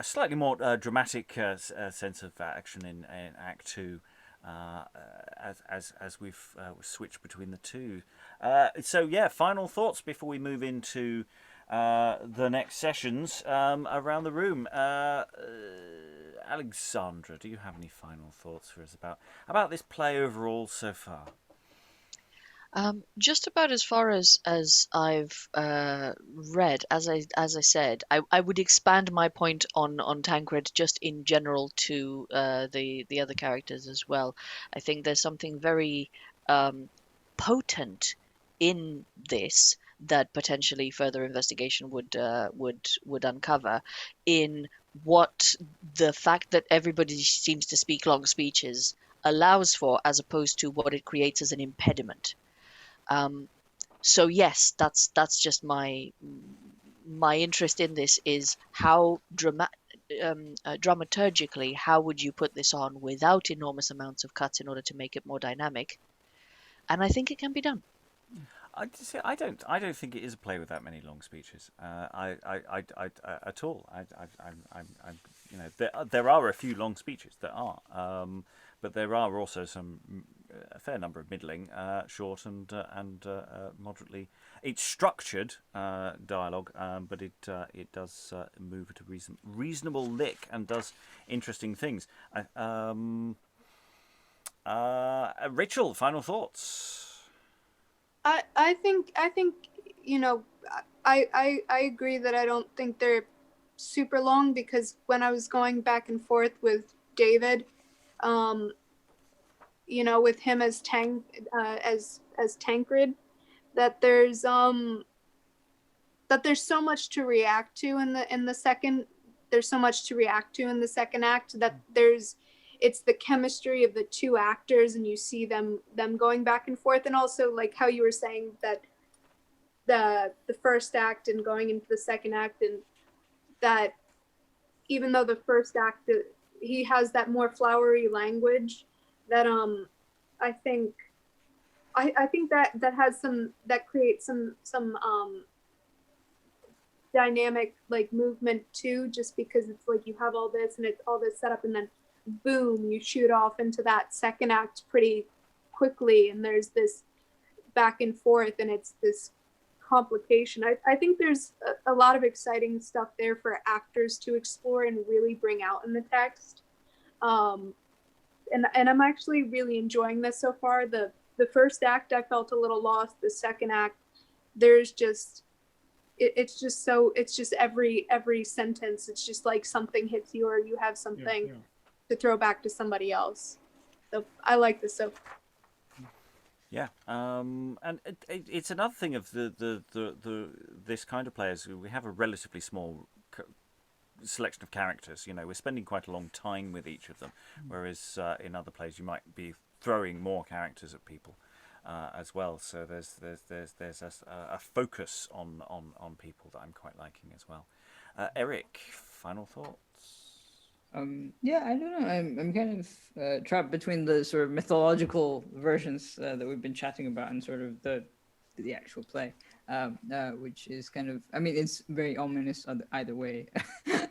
slightly more dramatic sense of action in Act 2. As we've switched between the two. So yeah, final thoughts before we move into the next sessions around the room. Alexandra, do you have any final thoughts for us about this play overall so far?
Just about as far as I've read, as I said, I would expand my point on Tancred just in general to the other characters as well. I think there's something very potent in this that potentially further investigation would uncover, in what the fact that everybody seems to speak long speeches allows for, as opposed to what it creates as an impediment. So yes, that's just my interest in this, is how dramaturgically, how would you put this on without enormous amounts of cuts in order to make it more dynamic? And I think it can be done.
I don't think it is a play with that many long speeches. At all. There are a few long speeches. There are, but there are also a fair number of middling, short, and moderately. It's structured dialogue, but it does move at a reasonable lick and does interesting things. Rachael, final thoughts.
I think I agree that I don't think they're super long, because when I was going back and forth with David, with him as Tancred, that there's so much to react to in the second. There's so much to react to in the second act that it's the chemistry of the two actors, and you see them going back and forth, and also like how you were saying that the first act and going into the second act, and that even though the first act he has that more flowery language, that I think that has that creates some dynamic like movement too, just because it's like you have all this and it's all this setup, and then boom, you shoot off into that second act pretty quickly, and there's this back and forth, and it's this complication. I think there's a lot of exciting stuff there for actors to explore and really bring out in the text. And I'm actually really enjoying this so far. The first act I felt a little lost. The second act, there's just it's just every sentence, it's just like something hits you, or you have something to throw back to somebody else. So I like this so far.
Yeah, and it's another thing of the this kind of players. We have a relatively small selection of characters. We're spending quite a long time with each of them, whereas in other plays you might be throwing more characters at people as well. So there's a focus on people that I'm quite liking as well. Eric, final thoughts?
Yeah, I don't know. I'm kind of trapped between the sort of mythological versions that we've been chatting about and sort of the actual play, which is kind of, I mean, it's very ominous either way,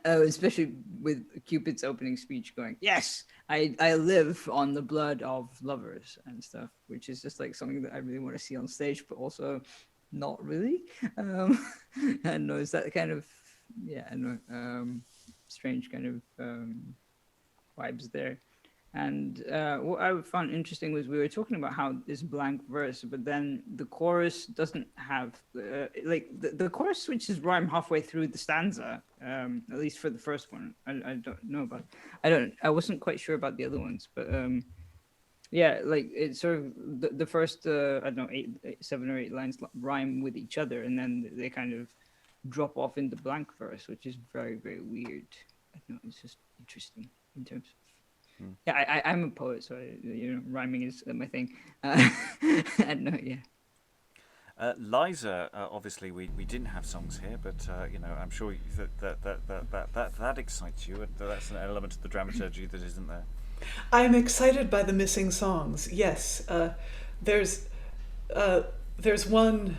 especially with Cupid's opening speech going, "Yes, I live on the blood of lovers," and stuff, which is just like something that I really want to see on stage, but also not really. I know, is that kind of, I know, strange kind of vibes there. And what I found interesting was we were talking about how this blank verse, but then the chorus doesn't have the chorus switches rhyme halfway through the stanza, at least for the first one. I don't know about, I wasn't quite sure about the other ones, but like it's sort of the first I don't know, 7 or 8 lines rhyme with each other, and then they kind of drop off in the blank verse, which is very, very weird. I don't know, it's just interesting in terms of I'm a poet, so rhyming is my thing. I don't know.
Liza, obviously we didn't have songs here, but I'm sure that excites you, and that's an element of the dramaturgy that isn't there.
I'm excited by the missing songs. Yes, there's one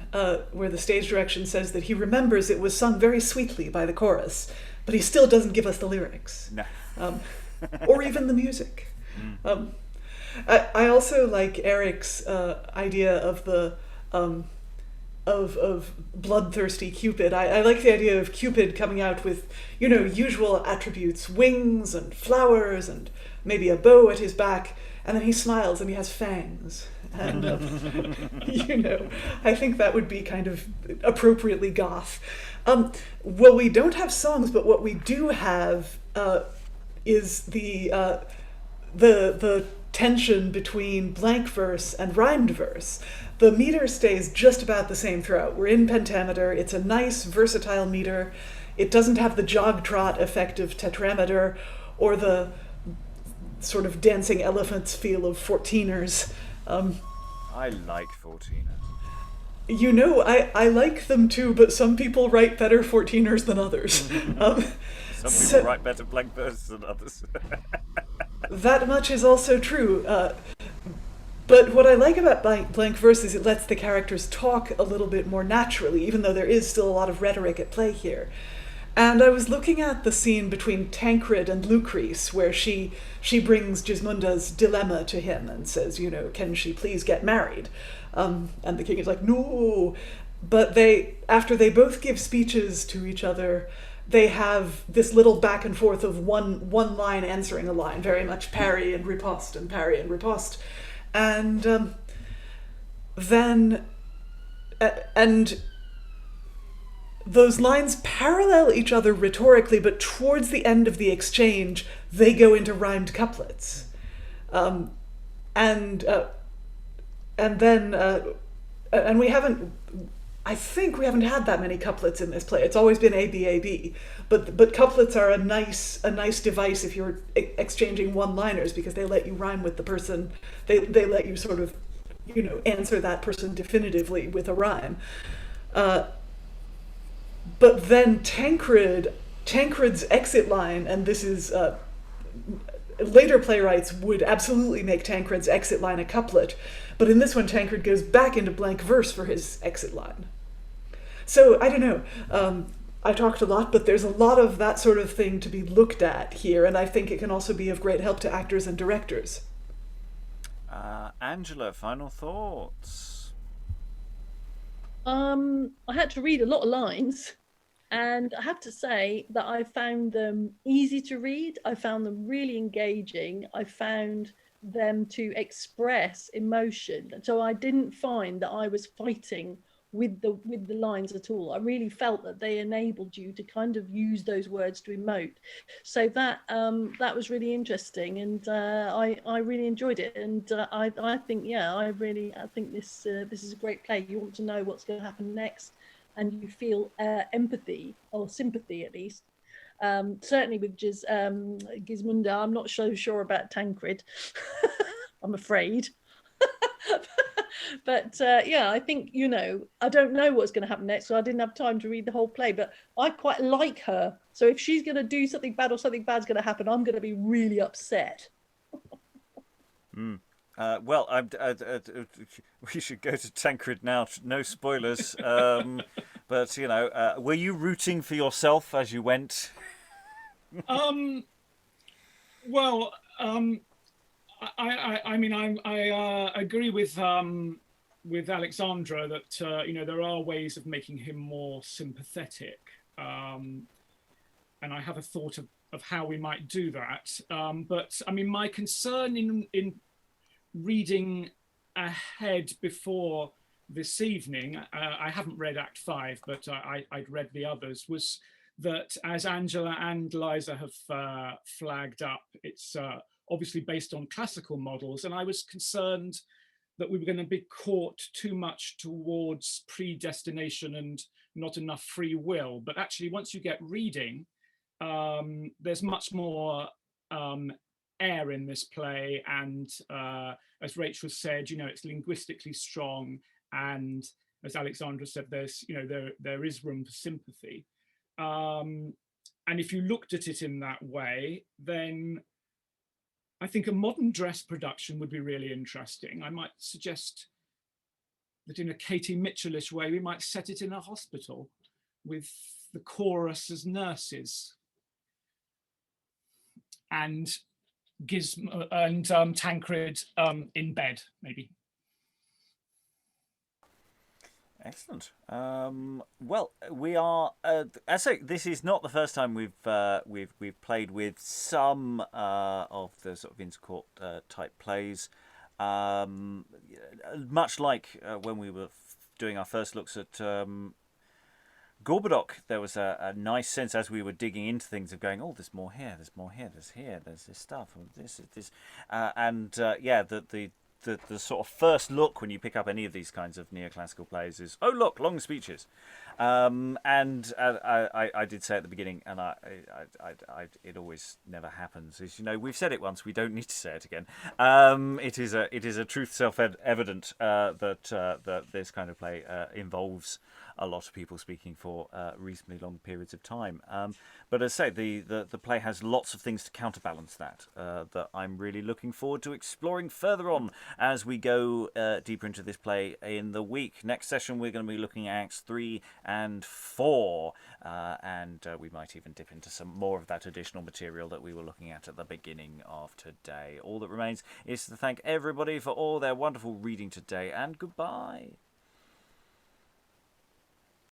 where the stage direction says that he remembers it was sung very sweetly by the chorus, but he still doesn't give us the lyrics, or even the music. I also like Eric's idea of the of bloodthirsty Cupid. I like the idea of Cupid coming out with usual attributes, wings and flowers and maybe a bow at his back, and then he smiles and he has fangs. And I think that would be kind of appropriately goth. Well, we don't have songs, but what we do have is the tension between blank verse and rhymed verse. The meter stays just about the same throughout. We're in pentameter. It's a nice, versatile meter. It doesn't have the jog-trot effect of tetrameter or the sort of dancing elephants feel of 14ers.
I like 14ers.
I like them too, but some people write better 14ers than others.
Some people write better blank verses than others.
That much is also true. But what I like about blank verse is it lets the characters talk a little bit more naturally, even though there is still a lot of rhetoric at play here. And I was looking at the scene between Tancred and Lucrece, where she brings Gismunda's dilemma to him and says, can she please get married? And the king is like, no. But after they both give speeches to each other, they have this little back and forth of one line answering a line, very much parry and riposte and parry and riposte. And then those lines parallel each other rhetorically, but towards the end of the exchange, they go into rhymed couplets. And I think we haven't had that many couplets in this play. It's always been A-B, but couplets are a nice device if you're exchanging one-liners, because they let you rhyme with the person. They let you sort of, answer that person definitively with a rhyme. But then Tancred's exit line, and this is later playwrights would absolutely make Tancred's exit line a couplet, but in this one Tancred goes back into blank verse for his exit line. So I don't know. I talked a lot, but there's a lot of that sort of thing to be looked at here, and I think it can also be of great help to actors and directors.
Angela, final thoughts?
I had to read a lot of lines, and I have to say that I found them easy to read. I found them really engaging. I found them to express emotion. So I didn't find that I was fighting with the lines at all. I really felt that they enabled you to kind of use those words to emote. So that was really interesting, and I really enjoyed it. And I think this is a great play. You want to know what's going to happen next, and you feel empathy or sympathy at least. Certainly with Gismunda, I'm not so sure about Tancred. I'm afraid. But I think, I don't know what's going to happen next, so I didn't have time to read the whole play, but I quite like her. So if she's going to do something bad or something bad's going to happen, I'm going to be really upset.
Well, we should go to Tancred now. No spoilers. But, were you rooting for yourself as you went?
Well, I agree with Alexandra that there are ways of making him more sympathetic, and I have a thought of how we might do that. But my concern in reading ahead before this evening, I haven't read Act 5, but I'd read the others, was that, as Angela and Liza have flagged up, it's obviously based on classical models, and I was concerned that we were going to be caught too much towards predestination and not enough free will. But actually, once you get reading, there's much more air in this play, and as Rachael said, it's linguistically strong, and as Alexandra said, there's there is room for sympathy, and if you looked at it in that way, then I think a modern dress production would be really interesting. I might suggest that in a Katie Mitchellish way, we might set it in a hospital with the chorus as nurses and Tancred in bed, maybe.
Excellent. Well, we are. I say this is not the first time we've played with some of the sort of intercourt type plays. Much like when we were doing our first looks at Gorboduc, there was a nice sense as we were digging into things of going, oh, there's more here, there's more here, there's this stuff, and this, the sort of first look when you pick up any of these kinds of neoclassical plays is, oh look, long speeches, And I did say at the beginning, and it always never happens. Is we've said it once, we don't need to say it again. It is a truth self-evident that this kind of play involves a lot of people speaking for reasonably long periods of time. But as I say, the play has lots of things to counterbalance that I'm really looking forward to exploring further on as we go deeper into this play in the week. Next session, we're going to be looking at Acts 3 and 4, and we might even dip into some more of that additional material that we were looking at the beginning of today. All that remains is to thank everybody for all their wonderful reading today, and goodbye.